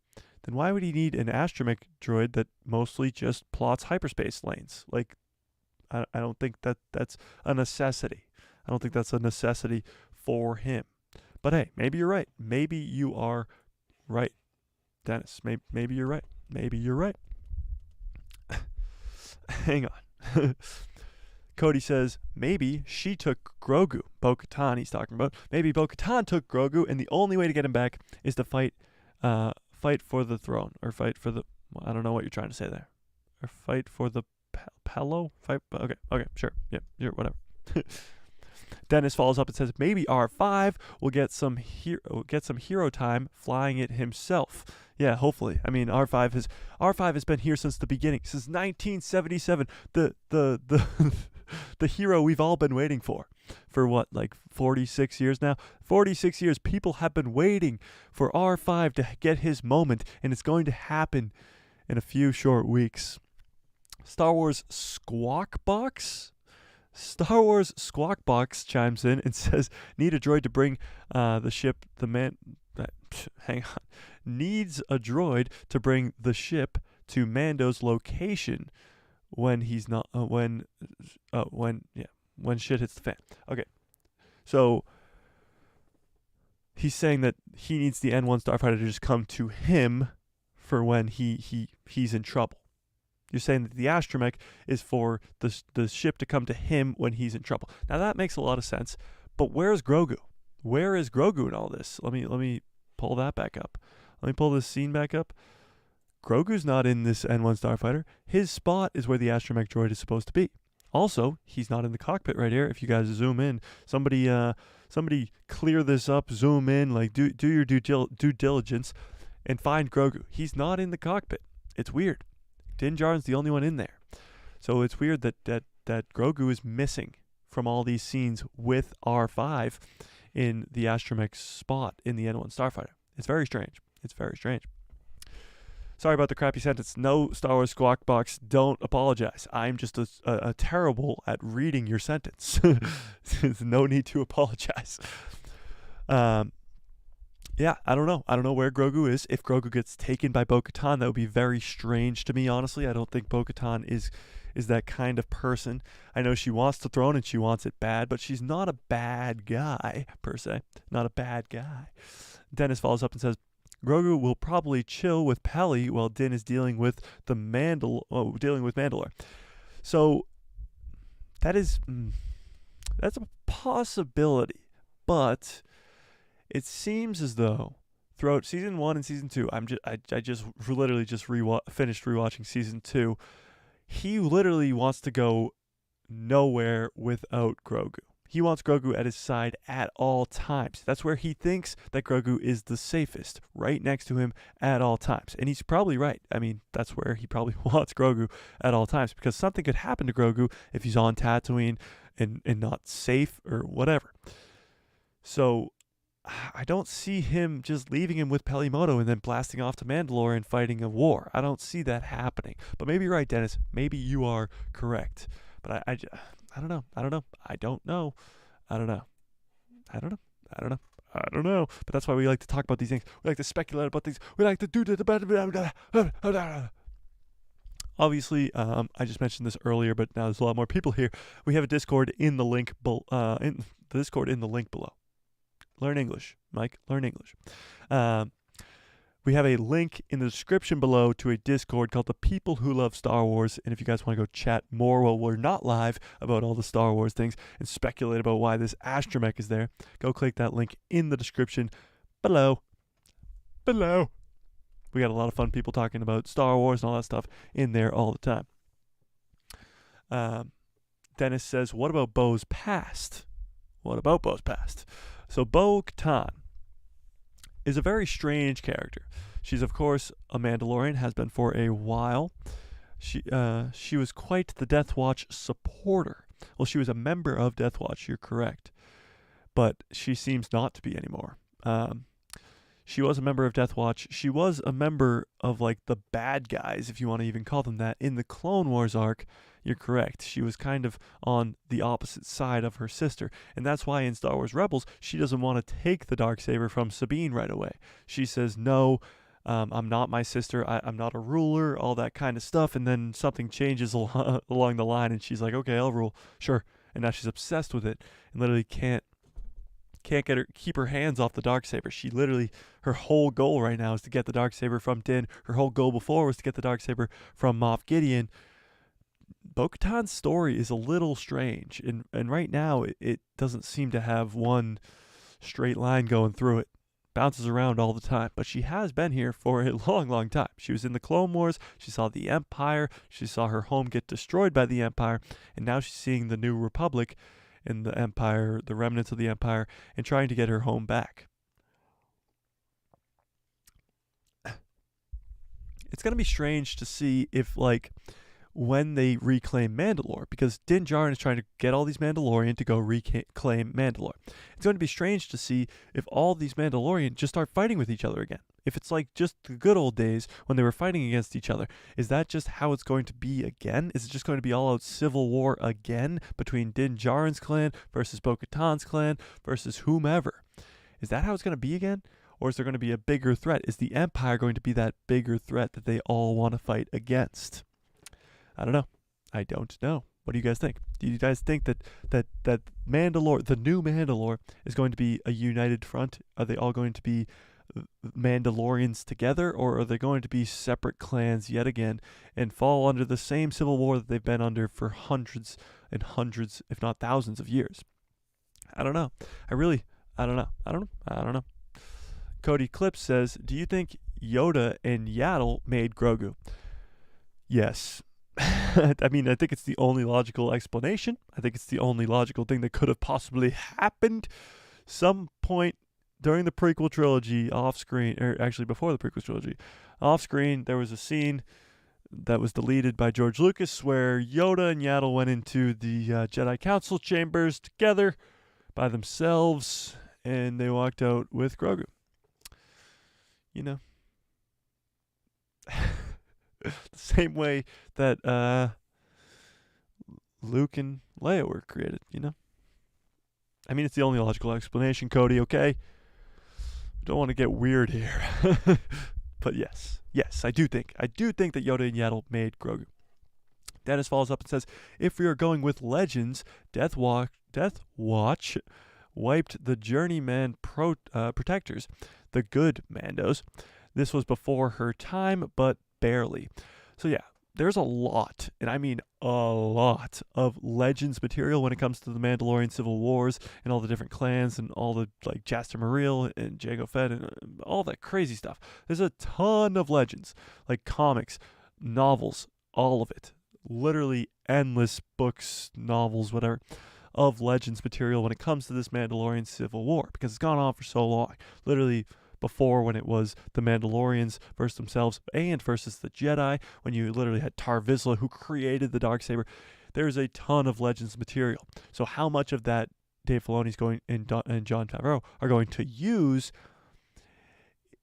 then why would he need an astromech droid that mostly just plots hyperspace lanes? Like, I don't think that's a necessity. I don't think that's a necessity for him. But hey, maybe you're right. Maybe you are right, Dennis. Maybe you're right. Maybe you're right. Hang on. Cody says, maybe she took Grogu. Bo-Katan he's talking about. Maybe Bo-Katan took Grogu, and the only way to get him back is to fight for the throne. Or fight for the... I don't know what you're trying to say there. Or fight for the Pelo? Okay, sure. Yeah, whatever. Dennis follows up and says, maybe R5 will get some hero time flying it himself. Yeah, hopefully. I mean, R5 has been here since the beginning, since 1977. The hero we've all been waiting for what, like 46 years now? 46 years. People have been waiting for R5 to get his moment, and it's going to happen in a few short weeks. Star Wars Squawk Box chimes in and says, need a droid to bring the ship, needs a droid to bring the ship to Mando's location when he's not, when shit hits the fan. Okay. So he's saying that he needs the N1 Starfighter to just come to him for when he's in trouble. You're saying that the astromech is for the ship to come to him when he's in trouble. Now that makes a lot of sense, but where's Grogu? Where is Grogu in all this? Let me pull that back up. Let me pull this scene back up. Grogu's not in this N1 Starfighter. His spot is where the astromech droid is supposed to be. Also, he's not in the cockpit right here. If you guys zoom in, somebody clear this up, zoom in, like do your due diligence, and find Grogu. He's not in the cockpit. It's weird. Din Djarin's the only one in there. So it's weird that Grogu is missing from all these scenes with R5 in the astromech spot in the N1 Starfighter. It's very strange. Sorry about the crappy sentence. No, Star Wars Squawk Box, don't apologize. I'm just a terrible at reading your sentence. There's no need to apologize. Yeah, I don't know. I don't know where Grogu is. If Grogu gets taken by Bo-Katan, that would be very strange to me, honestly. I don't think Bo-Katan is that kind of person. I know she wants the throne and she wants it bad, but she's not a bad guy, per se. Not a bad guy. Dennis follows up and says, Grogu will probably chill with Peli while Din is dealing with Mandalore. So that's a possibility, but it seems as though throughout season 1 and season 2, I just literally just finished rewatching season 2. He literally wants to go nowhere without Grogu. He wants Grogu at his side at all times. That's where he thinks that Grogu is the safest, right next to him at all times. And he's probably right. I mean, that's where he probably wants Grogu at all times, because something could happen to Grogu if he's on Tatooine and not safe or whatever. So I don't see him just leaving him with Pelimoto and then blasting off to Mandalore and fighting a war. I don't see that happening. But maybe you're right, Dennis. Maybe you are correct. But I don't know. I don't know. I don't know. I don't know. I don't know. I don't know. I don't know. But that's why we like to talk about these things. We like to speculate about things. We like to do the. Obviously, I just mentioned this earlier, but now there's a lot more people here. We have a Discord in the link below. Learn English, Mike. Learn English. We have a link in the description below to a Discord called The People Who Love Star Wars. And if you guys want to go chat more while we're not live about all the Star Wars things and speculate about why this astromech is there, go click that link in the description below. Below. We got a lot of fun people talking about Star Wars and all that stuff in there all the time. Dennis says, what about Bo's past? What about Bo's past? So Bo-Katan is a very strange character. She's, of course, a Mandalorian, has been for a while. She was quite the Death Watch supporter. Well, she was a member of Death Watch, you're correct. But she seems not to be anymore. She was a member of Death Watch. She was a member of, like, the bad guys, if you want to even call them that, in the Clone Wars arc. You're correct. She was kind of on the opposite side of her sister. And that's why in Star Wars Rebels, she doesn't want to take the Darksaber from Sabine right away. She says, no, I'm not my sister. I'm not a ruler, all that kind of stuff. And then something changes along the line, and she's like, okay, I'll rule. Sure. And now she's obsessed with it and literally can't keep her hands off the Darksaber. She literally, her whole goal right now is to get the Darksaber from Din. Her whole goal before was to get the Darksaber from Moff Gideon. Bo-Katan's story is a little strange, and right now it doesn't seem to have one straight line going through it. Bounces around all the time, but she has been here for a long, long time. She was in the Clone Wars. She saw the Empire. She saw her home get destroyed by the Empire, and now she's seeing the New Republic and the Empire, the remnants of the Empire, and trying to get her home back. It's going to be strange to see if, like, when they reclaim Mandalore, because Din Djarin is trying to get all these Mandalorian to go reclaim Mandalore. It's going to be strange to see if all these Mandalorian just start fighting with each other again. If it's like just the good old days when they were fighting against each other, is that just how it's going to be again? Is it just going to be all out civil war again between Din Djarin's clan versus Bo-Katan's clan versus whomever? Is that how it's going to be again? Or is there going to be a bigger threat? Is the Empire going to be that bigger threat that they all want to fight against? I don't know. I don't know. What do you guys think? Do you guys think that Mandalore, the new Mandalore, is going to be a united front? Are they all going to be Mandalorians together, or are they going to be separate clans yet again and fall under the same civil war that they've been under for hundreds and hundreds, if not thousands of years? I don't know. I don't know. Cody Clips says, do you think Yoda and Yaddle made Grogu? Yes. I mean, I think it's the only logical explanation. I think it's the only logical thing that could have possibly happened. Some point during the prequel trilogy, off screen, or actually before the prequel trilogy, off screen, there was a scene that was deleted by George Lucas where Yoda and Yaddle went into the Jedi Council chambers together by themselves, and they walked out with Grogu. You know. The same way that Luke and Leia were created, you know? I mean, it's the only logical explanation, Cody, okay? Don't want to get weird here. But yes, I do think that Yoda and Yaddle made Grogu. Dennis follows up and says, if we are going with legends, Death Watch wiped the Journeyman protectors, the good Mandos. This was before her time, but barely. So yeah, there's a lot, and I mean a lot, of Legends material when it comes to the Mandalorian Civil Wars and all the different clans and all the, like, Jaster Mareel and Jango Fett and all that crazy stuff. There's a ton of Legends, like comics, novels, all of it. Literally endless books, novels, whatever, of Legends material when it comes to this Mandalorian Civil War, because it's gone on for so long. Literally before, when it was the Mandalorians versus themselves and versus the Jedi, when you literally had Tar Vizsla, who created the Darksaber. There's a ton of Legends material. So how much of that Dave Filoni's going and Jon Favreau are going to use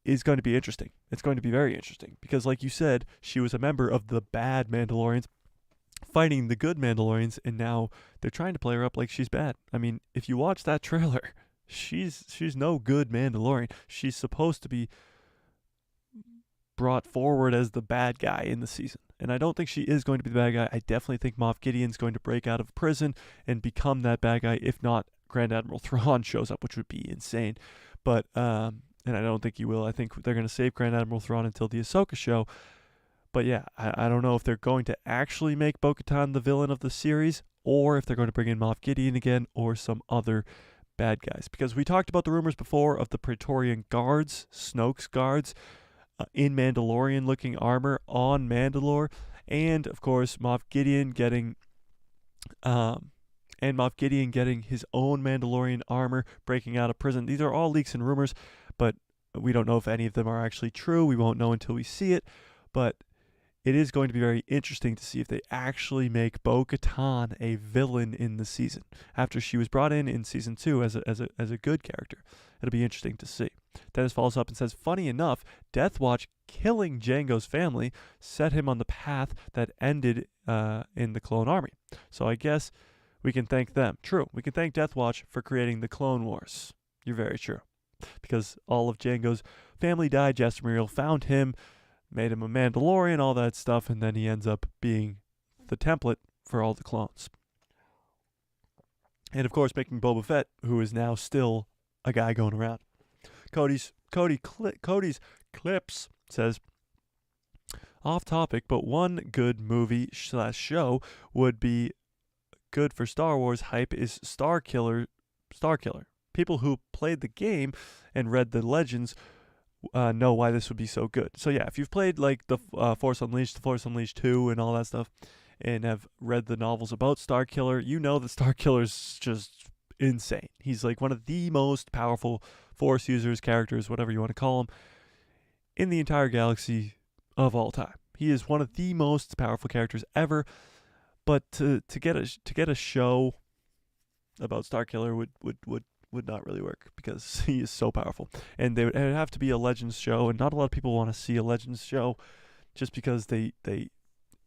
is going to be interesting. It's going to be very interesting because, like you said, she was a member of the bad Mandalorians fighting the good Mandalorians, and now they're trying to play her up like she's bad. I mean, if you watch that trailer, she's no good Mandalorian. She's supposed to be brought forward as the bad guy in the season, and I don't think she is going to be the bad guy. I definitely think Moff Gideon's going to break out of prison and become that bad guy. If not, Grand Admiral Thrawn shows up, which would be insane. But and I don't think he will. I think they're going to save Grand Admiral Thrawn until the Ahsoka show. But yeah, I don't know if they're going to actually make Bo-Katan the villain of the series, or if they're going to bring in Moff Gideon again, or some other bad guys. Because we talked about the rumors before of the Praetorian Guards, Snoke's guards, in Mandalorian-looking armor on Mandalore, and of course Moff Gideon getting his own Mandalorian armor, breaking out of prison. These are all leaks and rumors, but we don't know if any of them are actually true. We won't know until we see it, but it is going to be very interesting to see if they actually make Bo-Katan a villain in the season after she was brought in season 2 as a good character. It'll be interesting to see. Dennis follows up and says, funny enough, Death Watch killing Jango's family set him on the path that ended in the Clone Army. So I guess we can thank them. True, we can thank Death Watch for creating the Clone Wars. You're very true. Because all of Jango's family died. Jester Muriel found him, made him a Mandalorian, all that stuff, and then he ends up being the template for all the clones. And of course, making Boba Fett, who is now still a guy going around. Cody's Clips says, off topic, but one good movie / show would be good for Star Wars hype is Starkiller. People who played the game and read the legends know why this would be so good. So yeah, if you've played like the Force Unleashed, the Force Unleashed 2 and all that stuff, and have read the novels about Starkiller, you know that Starkiller's just insane. He's like one of the most powerful Force users, characters, whatever you want to call him, in the entire galaxy of all time. He is one of the most powerful characters ever. But to get a show about Starkiller would not really work because he is so powerful. And it would have to be a Legends show, and not a lot of people want to see a Legends show just because it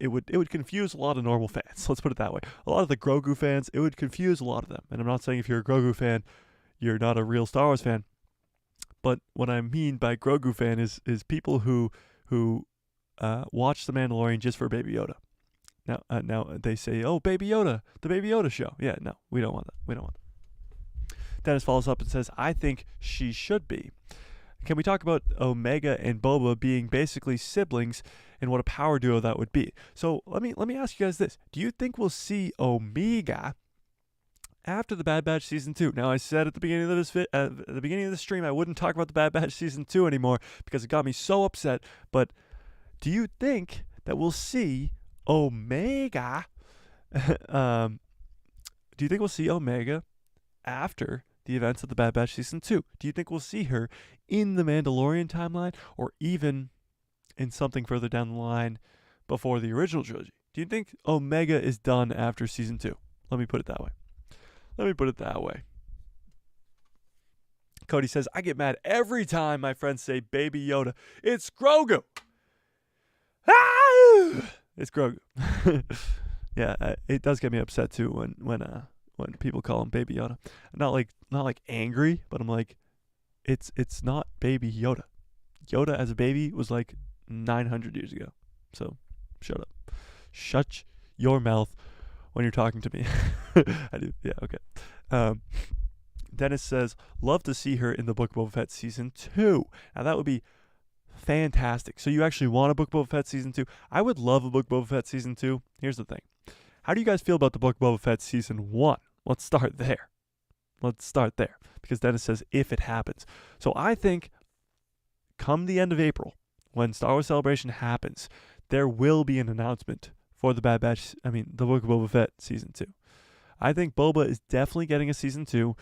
would confuse a lot of normal fans. Let's put it that way. A lot of the Grogu fans, it would confuse a lot of them. And I'm not saying if you're a Grogu fan, you're not a real Star Wars fan. But what I mean by Grogu fan is people who watch The Mandalorian just for Baby Yoda. Now they say, oh, Baby Yoda, the Baby Yoda show. Yeah, no, we don't want that. We don't want that. Dennis follows up and says, I think she should be. Can we talk about Omega and Boba being basically siblings and what a power duo that would be? So let me ask you guys this. Do you think we'll see Omega after the Bad Batch Season 2? Now, I said at the beginning of the stream I wouldn't talk about the Bad Batch Season 2 anymore because it got me so upset. But do you think that we'll see Omega? Do you think we'll see Omega after the events of the Bad Batch Season 2? Do you think we'll see her in the Mandalorian timeline or even in something further down the line before the original trilogy? Do you think Omega is done after Season 2? Let me put it that way. Cody says, I get mad every time my friends say Baby Yoda. It's Grogu. Ah! It's Grogu. Yeah, it does get me upset too when people call him Baby Yoda. Not like angry, but I'm like, it's not Baby Yoda. Yoda as a baby was like 900 years ago. So shut up. Shut your mouth when you're talking to me. I do. Yeah, okay. Dennis says, love to see her in the Book of Boba Fett Season 2. Now that would be fantastic. So you actually want a Book of Boba Fett Season 2? I would love a Book of Boba Fett Season 2. Here's the thing. How do you guys feel about the Book of Boba Fett Season 1? Let's start there. Because Dennis says, if it happens. So I think come the end of April, when Star Wars Celebration happens, there will be an announcement for the Book of Boba Fett Season 2. I think Boba is definitely getting a Season 2,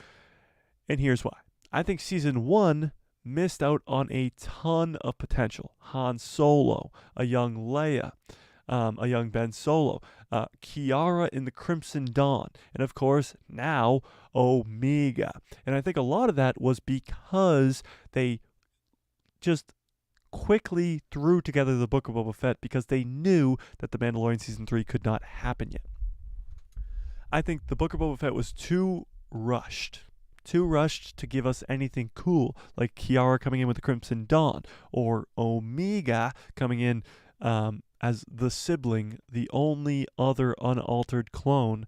and here's why. I think Season 1 missed out on a ton of potential. Han Solo, a young Leia, a young Ben Solo, Kiara in the Crimson Dawn, and of course now Omega. And I think a lot of that was because they just quickly threw together the Book of Boba Fett because they knew that The Mandalorian Season 3 could not happen yet. I think the Book of Boba Fett was too rushed to give us anything cool, like Kiara coming in with the Crimson Dawn, or Omega coming in as the sibling, the only other unaltered clone,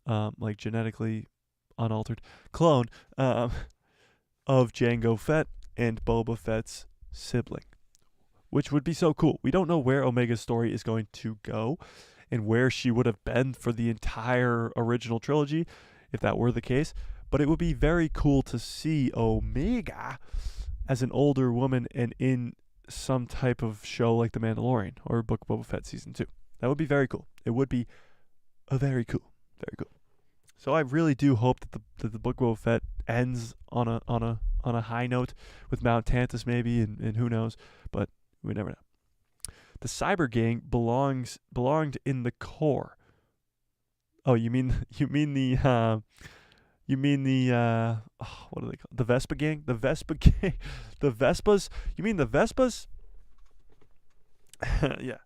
like genetically unaltered clone, of Jango Fett and Boba Fett's sibling, which would be so cool. We don't know where Omega's story is going to go and where she would have been for the entire original trilogy, if that were the case. But it would be very cool to see Omega as an older woman and in some type of show like The Mandalorian or Book of Boba Fett Season 2. That would be very cool. It would be very cool. Very cool. So I really do hope that the Book of Boba Fett ends on a high note with Mount Tantus maybe, and who knows, but we never know. The Cyber Gang belonged in the core. Oh, you mean the what are they called? The Vespa Gang? The Vespa Gang? The Vespas? You mean the Vespas? Yeah.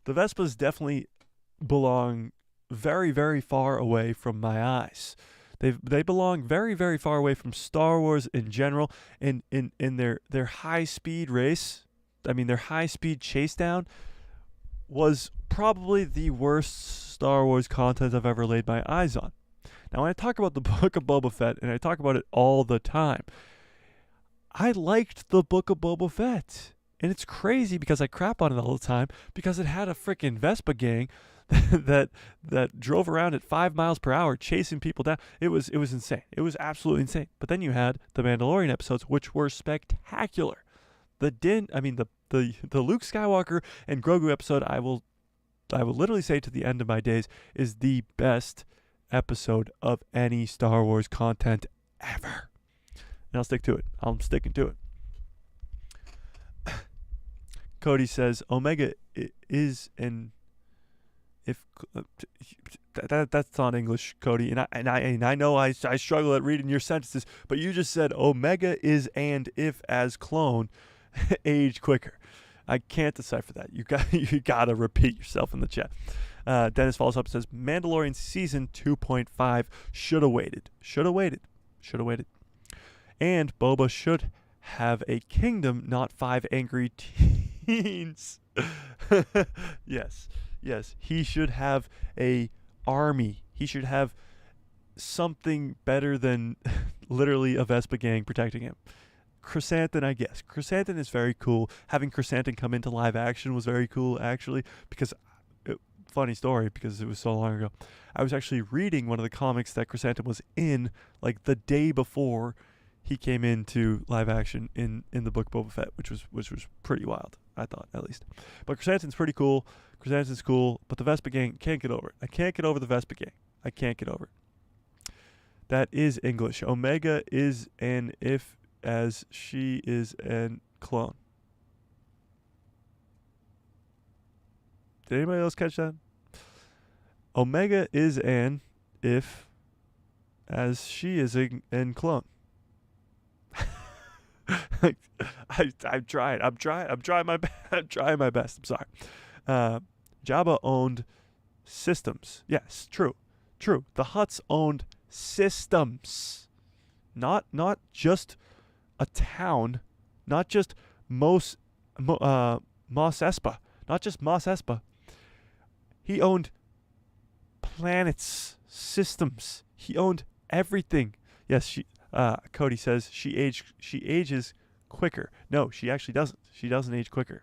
The Vespas definitely belong very, very far away from my eyes. They belong very, very far away from Star Wars in general. In their high speed race, their high speed chase down was probably the worst Star Wars content I've ever laid my eyes on. Now, when I talk about the Book of Boba Fett, and I talk about it all the time, I liked the Book of Boba Fett. And it's crazy because I crap on it all the time because it had a freaking Vespa gang that drove around at 5 miles per hour chasing people down. It was insane. It was absolutely insane. But then you had the Mandalorian episodes, which were spectacular. The Luke Skywalker and Grogu episode, I will literally say to the end of my days, is the best episode of any Star Wars content ever. And I'll stick to it. I'm sticking to it. Cody says Omega is an if that's not English, Cody, and I know I struggle at reading your sentences, but you just said Omega is and if as clone age quicker. I can't decipher that. You got to repeat yourself in the chat. Dennis follows up and says Mandalorian season 2.5 should have waited. And Boba should have a kingdom, not 5 angry teens. Yes. He should have a army. He should have something better than literally a Vespa gang protecting him. Chrysanthemum, I guess. Chrysanthemum is very cool. Having Chrysanthemum come into live action was very cool, actually, because funny story, because it was so long ago. I was actually reading one of the comics that Chrysanthemum was in, like the day before he came into live action in the Book of Boba Fett, which was pretty wild, I thought, at least. But Chrysanthemum's pretty cool. Chrysanthemum's cool, but the Vespa gang, can't get over it. I can't get over the Vespa gang. I can't get over it. That is English. Omega is an if as she is an clone. Did anybody else catch that? Omega is an if as she is an clone. I'm trying my best. I'm sorry. Jabba owned systems. Yes, true. The Hutts owned systems, not just a town, not just Mos Espa, not just Mos Espa. He owned planets, systems. He owned everything. Yes, Cody says she ages quicker. No, she actually doesn't. She doesn't age quicker.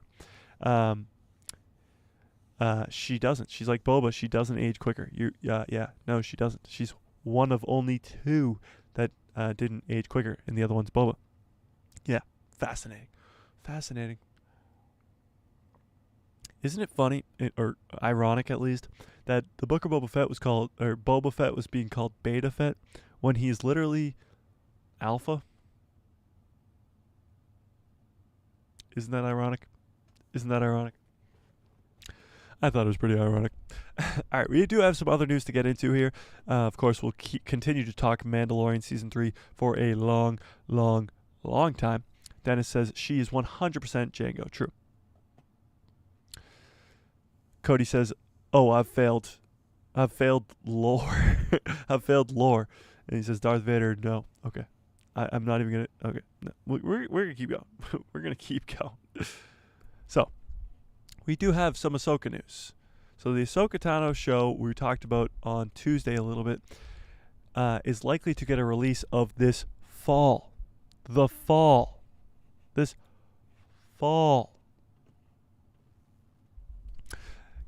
She doesn't. She's like Boba. She doesn't age quicker. No, she doesn't. She's one of only 2 that didn't age quicker, and the other one's Boba. Yeah, fascinating. Isn't it funny, or ironic at least, that the Book of Boba Fett was called, or Boba Fett was being called Beta Fett, when he's literally Alpha? Isn't that ironic? I thought it was pretty ironic. All right, we do have some other news to get into here. Of course, we'll continue to talk Mandalorian Season 3 for a long, long, long time. Dennis says she is 100% Django. True. Cody says, oh, I've failed lore. I've failed lore. And he says, Darth Vader, no. Okay. I'm not even going to. Okay. No. We're going to keep going. We're going to keep going. So, we do have some Ahsoka news. So, the Ahsoka Tano show we talked about on Tuesday a little bit is likely to get a release of this fall. The fall. This fall.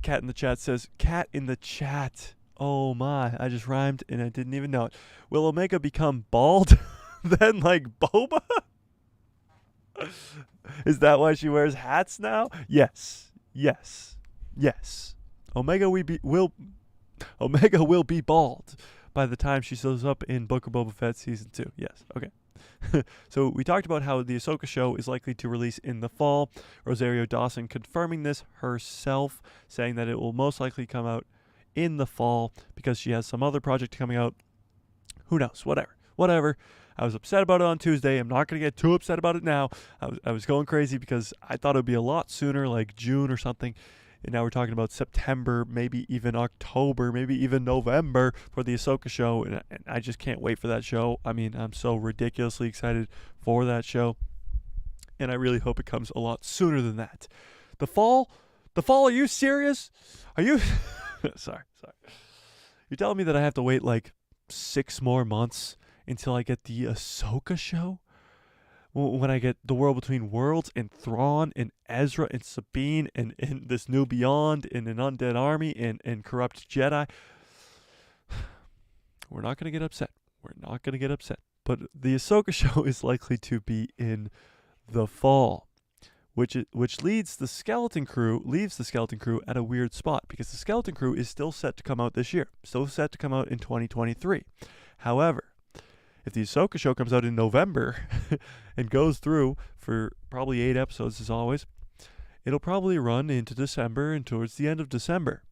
Cat in the chat says, cat in the chat. Oh my, I just rhymed and I didn't even know it. Will Omega become bald? Then like Boba? Is that why she wears hats now? Yes. Yes. Yes. Omega will be bald by the time she shows up in Book of Boba Fett Season 2. Yes. Okay. So we talked about how the Ahsoka show is likely to release in the fall. Rosario Dawson confirming this herself, saying that it will most likely come out in the fall because she has some other project coming out. Who knows? Whatever. I was upset about it on Tuesday. I'm not going to get too upset about it now. I was going crazy because I thought it would be a lot sooner, like June or something. And now we're talking about September, maybe even October, maybe even November for the Ahsoka show. And I just can't wait for that show. I mean, I'm so ridiculously excited for that show. And I really hope it comes a lot sooner than that. The fall, are you serious? Are you? Sorry. You're telling me that I have to wait like 6 more months until I get the Ahsoka show? When I get The World Between Worlds and Thrawn and Ezra and Sabine and this new Beyond and an Undead Army and Corrupt Jedi. We're not going to get upset. But the Ahsoka show is likely to be in the fall, which leaves the Skeleton Crew at a weird spot because the Skeleton Crew is still set to come out this year, still set to come out in 2023. However, if the Ahsoka show comes out in November and goes through for probably 8 episodes as always, it'll probably run into December and towards the end of December.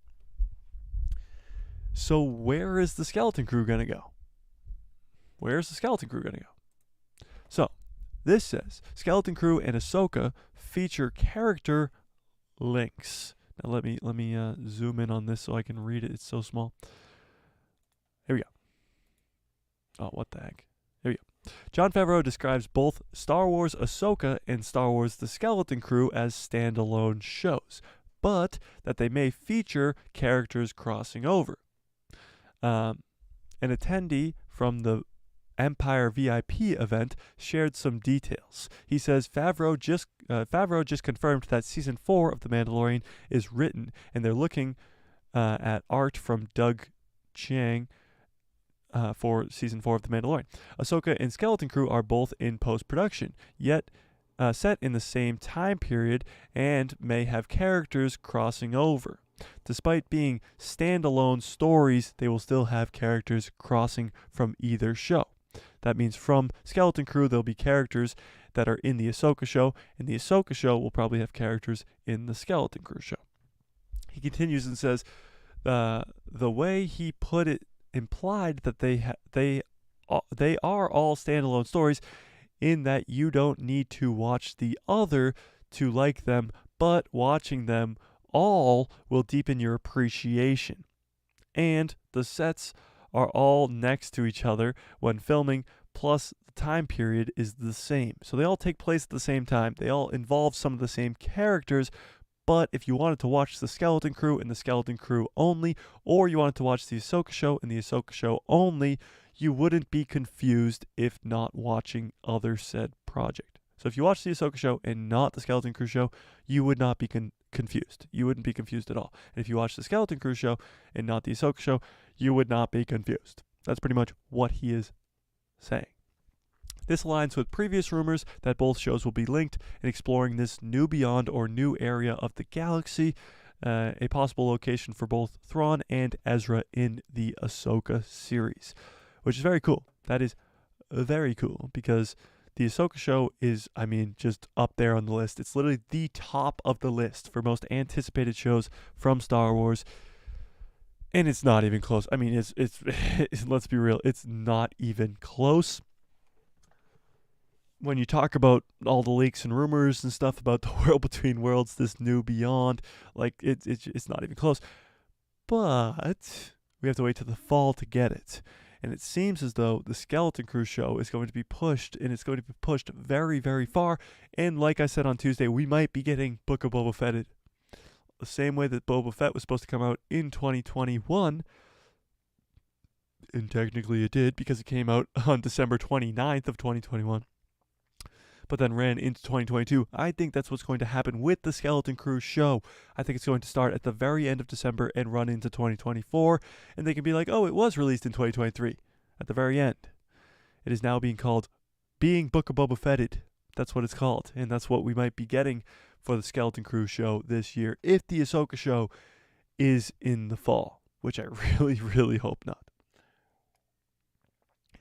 So where is the Skeleton Crew going to go? So this says Skeleton Crew and Ahsoka feature character links. Now let me zoom in on this so I can read it. It's so small. Here we go. Oh, what the heck. Here we go. Jon Favreau describes both Star Wars Ahsoka and Star Wars The Skeleton Crew as standalone shows, but that they may feature characters crossing over. An attendee from the Empire VIP event shared some details. He says Favreau just confirmed that Season 4 of The Mandalorian is written, and they're looking at art from Doug Chiang for Season 4 of The Mandalorian. Ahsoka and Skeleton Crew are both in post-production, yet set in the same time period and may have characters crossing over. Despite being standalone stories, they will still have characters crossing from either show. That means from Skeleton Crew, there'll be characters that are in the Ahsoka show, and the Ahsoka show will probably have characters in the Skeleton Crew show. He continues and says, the way he put it implied that they are all standalone stories in that you don't need to watch the other to like them, but watching them all will deepen your appreciation. And the sets are all next to each other when filming, plus the time period is the same. So they all take place at the same time. They all involve some of the same characters, but if you wanted to watch the Skeleton Crew and the Skeleton Crew only, or you wanted to watch the Ahsoka show and the Ahsoka show only, you wouldn't be confused if not watching other said project. So if you watch the Ahsoka show and not the Skeleton Crew show, you would not be confused. You wouldn't be confused at all. And if you watch the Skeleton Crew show and not the Ahsoka show, you would not be confused. That's pretty much what he is saying. This aligns with previous rumors that both shows will be linked in exploring this new beyond or new area of the galaxy, a possible location for both Thrawn and Ezra in the Ahsoka series, which is very cool. That is very cool because the Ahsoka show is, I mean, just up there on the list. It's literally the top of the list for most anticipated shows from Star Wars. And it's not even close. I mean, it's let's be real, it's not even close. When you talk about all the leaks and rumors and stuff about the World Between Worlds, this new Beyond, like it's not even close. But we have to wait till the fall to get it. And it seems as though the Skeleton Crew show is going to be pushed, and it's going to be pushed very, very far. And like I said on Tuesday, we might be getting Book of Boba Fetted the same way that Boba Fett was supposed to come out in 2021. And technically it did, because it came out on December 29th of 2021. But then ran into 2022. I think that's what's going to happen with the Skeleton Crew show. I think it's going to start at the very end of December and run into 2024. And they can be like, oh, it was released in 2023 at the very end. It is now being called Being Book of Boba Fetted. That's what it's called. And that's what we might be getting for the Skeleton Crew show this year, if the Ahsoka show is in the fall, which I really, really hope not.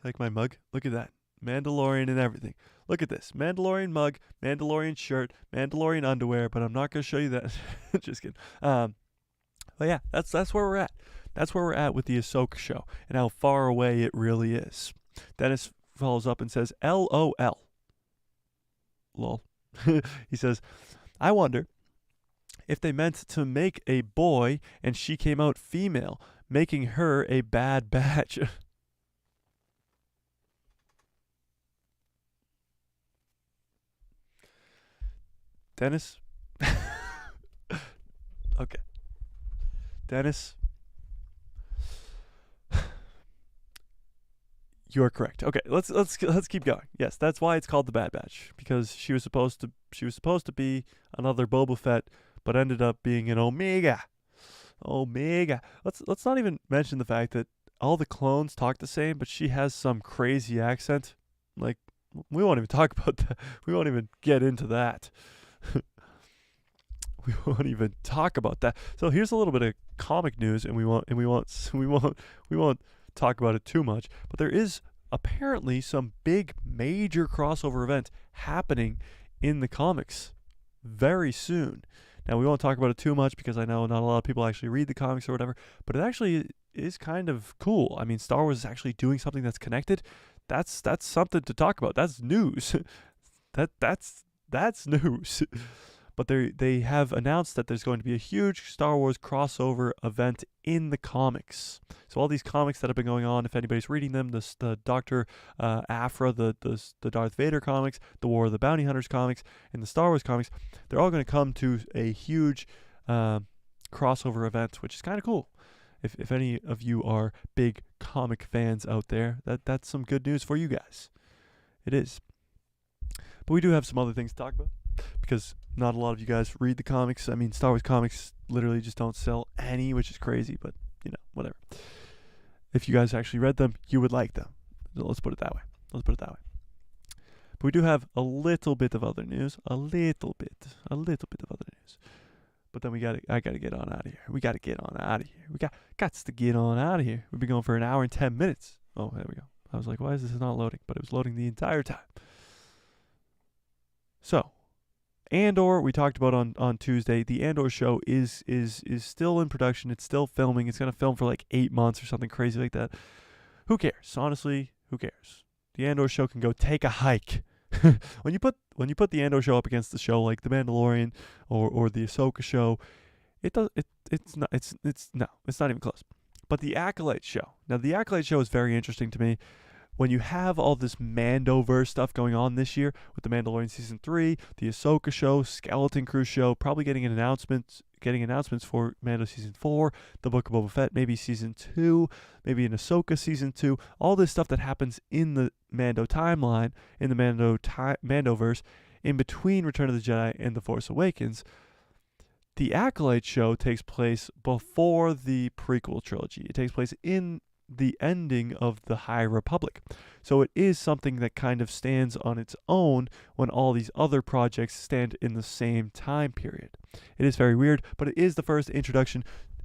Like my mug? Look at that. Mandalorian and everything. Look at this. Mandalorian mug, Mandalorian shirt, Mandalorian underwear, but I'm not going to show you that. Just kidding. But yeah, that's where we're at. That's where we're at with the Ahsoka show and how far away it really is. Dennis follows up and says, LOL. Lol. He says, I wonder if they meant to make a boy and she came out female, making her a bad batch. Dennis? Okay. Dennis? You're correct. Okay, let's keep going. Yes, that's why it's called the Bad Batch, because she was supposed to be another Boba Fett, but ended up being an Omega. Omega. Let's not even mention the fact that all the clones talk the same, but she has some crazy accent. Like, we won't even talk about that. We won't even get into that. We won't even talk about that. So here's a little bit of comic news, and we won't talk about it too much. But there is apparently some big major crossover event happening in the comics very soon. Now, we won't talk about it too much because I know not a lot of people actually read the comics or whatever, but it actually is kind of cool. I mean, Star Wars is actually doing something that's connected. That's something to talk about. That's news. That's news. But they have announced that there's going to be a huge Star Wars crossover event in the comics. So all these comics that have been going on, if anybody's reading them, the Dr. Aphra, the Darth Vader comics, the War of the Bounty Hunters comics, and the Star Wars comics, they're all going to come to a huge crossover event, which is kind of cool. If any of you are big comic fans out there, that's some good news for you guys. It is. But we do have some other things to talk about, because not a lot of you guys read the comics. I mean, Star Wars comics literally just don't sell any, which is crazy, but, whatever. If you guys actually read them, you would like them. Let's put it that way. But we do have a little bit of other news. A little bit of other news. But then I got to get on out of here. We got to get on out of here. We got to get on out of here. We've been going for an hour and 10 minutes. Oh, there we go. I was like, why is this not loading? But it was loading the entire time. So, Andor, we talked about on Tuesday. The Andor show is still in production. It's still filming. It's going to film for like 8 months or something crazy like that. Who cares? Honestly, who cares? The Andor show can go take a hike. when you put the Andor show up against the show like The Mandalorian or the Ahsoka show, it's not even close. But the Acolyte show. Now, the Acolyte show is very interesting to me. When you have all this Mandoverse stuff going on this year with The Mandalorian Season 3, the Ahsoka show, Skeleton Crew show, probably getting announcements for Mando Season 4, the Book of Boba Fett, maybe Season 2, maybe an Ahsoka Season 2, all this stuff that happens in the Mando timeline, in the Mandoverse, in between Return of the Jedi and The Force Awakens. The Acolyte show takes place before the prequel trilogy. It takes place in the ending of the High Republic. So it is something that kind of stands on its own when all these other projects stand in the same time period. It is very weird, but it is the first introduction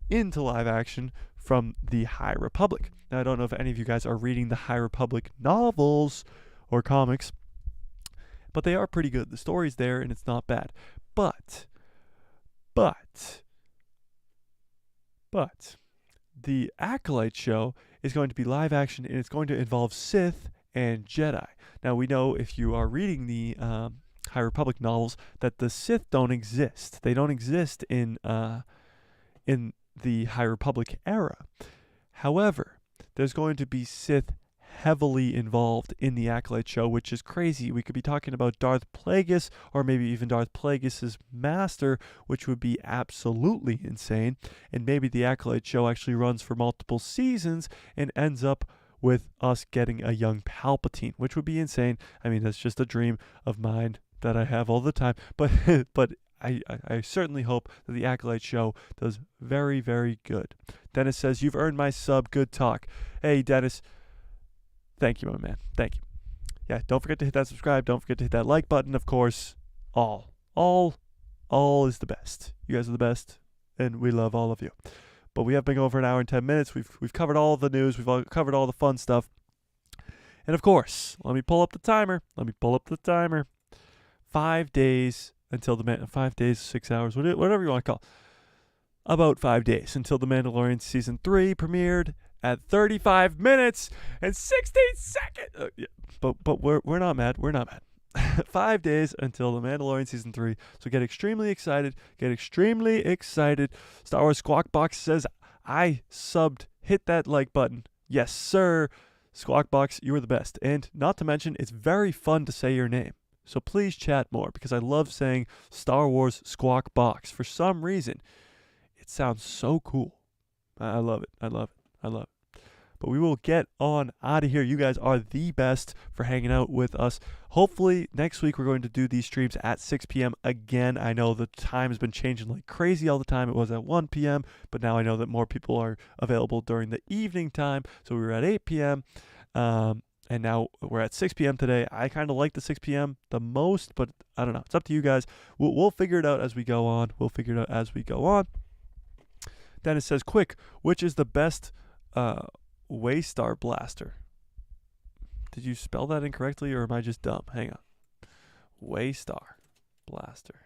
into live action from the High Republic. Now, I don't know if any of you guys are reading the High Republic novels or comics, but they are pretty good. The story's there and it's not bad. But the Acolyte show is going to be live action, and it's going to involve Sith and Jedi. Now, we know if you are reading the High Republic novels that the Sith don't exist. They don't exist in the High Republic era. However, there's going to be Sith heavily involved in the Acolyte show, which is crazy. We could be talking about Darth Plagueis, or maybe even Darth Plagueis' master, which would be absolutely insane. And maybe the Acolyte show actually runs for multiple seasons and ends up with us getting a young Palpatine, which would be insane. I mean, that's just a dream of mine that I have all the time. But I certainly hope that the Acolyte show does very, very good. Dennis says, "You've earned my sub. Good talk." Hey, Dennis. Thank you, my man. Thank you. Yeah, don't forget to hit that subscribe. Don't forget to hit that like button. Of course, all is the best. You guys are the best, and we love all of you. But we have been going for an hour and 10 minutes. We've covered all the news. We've covered all the fun stuff. And of course, let me pull up the timer. 5 days until 5 days, 6 hours, whatever you want to call it. About 5 days until The Mandalorian Season 3 premiered at 35 minutes and 16 seconds. Yeah. But we're not mad. We're not mad. 5 days until The Mandalorian Season 3. So get extremely excited. Star Wars Squawk Box says, I subbed. Hit that like button. Yes, sir. Squawk Box, you are the best. And not to mention, it's very fun to say your name. So please chat more, because I love saying Star Wars Squawk Box. For some reason, it sounds so cool. I love it. But we will get on out of here. You guys are the best for hanging out with us. Hopefully, next week we're going to do these streams at 6 p.m. again. I know the time has been changing like crazy all the time. It was at 1 p.m., but now I know that more people are available during the evening time. So we were at 8 p.m., and now we're at 6 p.m. today. I kind of like the 6 p.m. the most, but I don't know. It's up to you guys. We'll figure it out as we go on. Dennis says, quick, which is the best Waystar blaster? Did you spell that incorrectly, or am I just dumb? Hang on. Waystar blaster.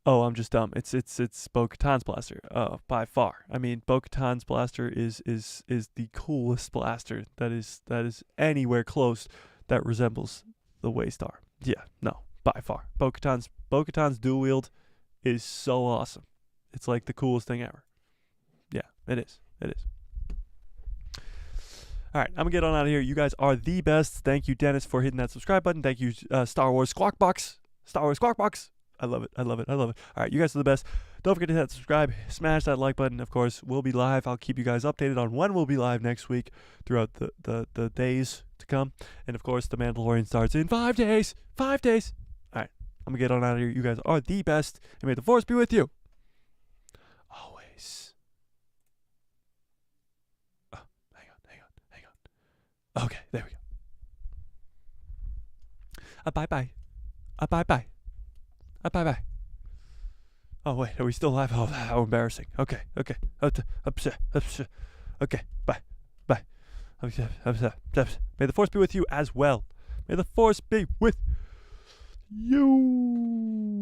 Oh, I'm just dumb. It's Bo-Katan's blaster. By far. I mean, Bo-Katan's blaster is the coolest blaster that is anywhere close that resembles the Waystar. Yeah, no, by far. Bo-Katan's dual wield is so awesome. It's like the coolest thing ever. Yeah, it is. All right, I'm going to get on out of here. You guys are the best. Thank you, Dennis, for hitting that subscribe button. Thank you, Star Wars Squawk Box. I love it. All right, you guys are the best. Don't forget to hit that subscribe. Smash that like button. Of course, we'll be live. I'll keep you guys updated on when we'll be live next week throughout the days to come. And, of course, The Mandalorian starts in 5 days. 5 days. All right, I'm going to get on out of here. You guys are the best. And may the Force be with you. Always. Oh, hang on. Okay, there we go. Bye-bye. Bye-bye. Bye-bye. Oh, wait, are we still live? Oh, how embarrassing. Okay. Okay, bye. May the Force be with you as well. May the Force be with you.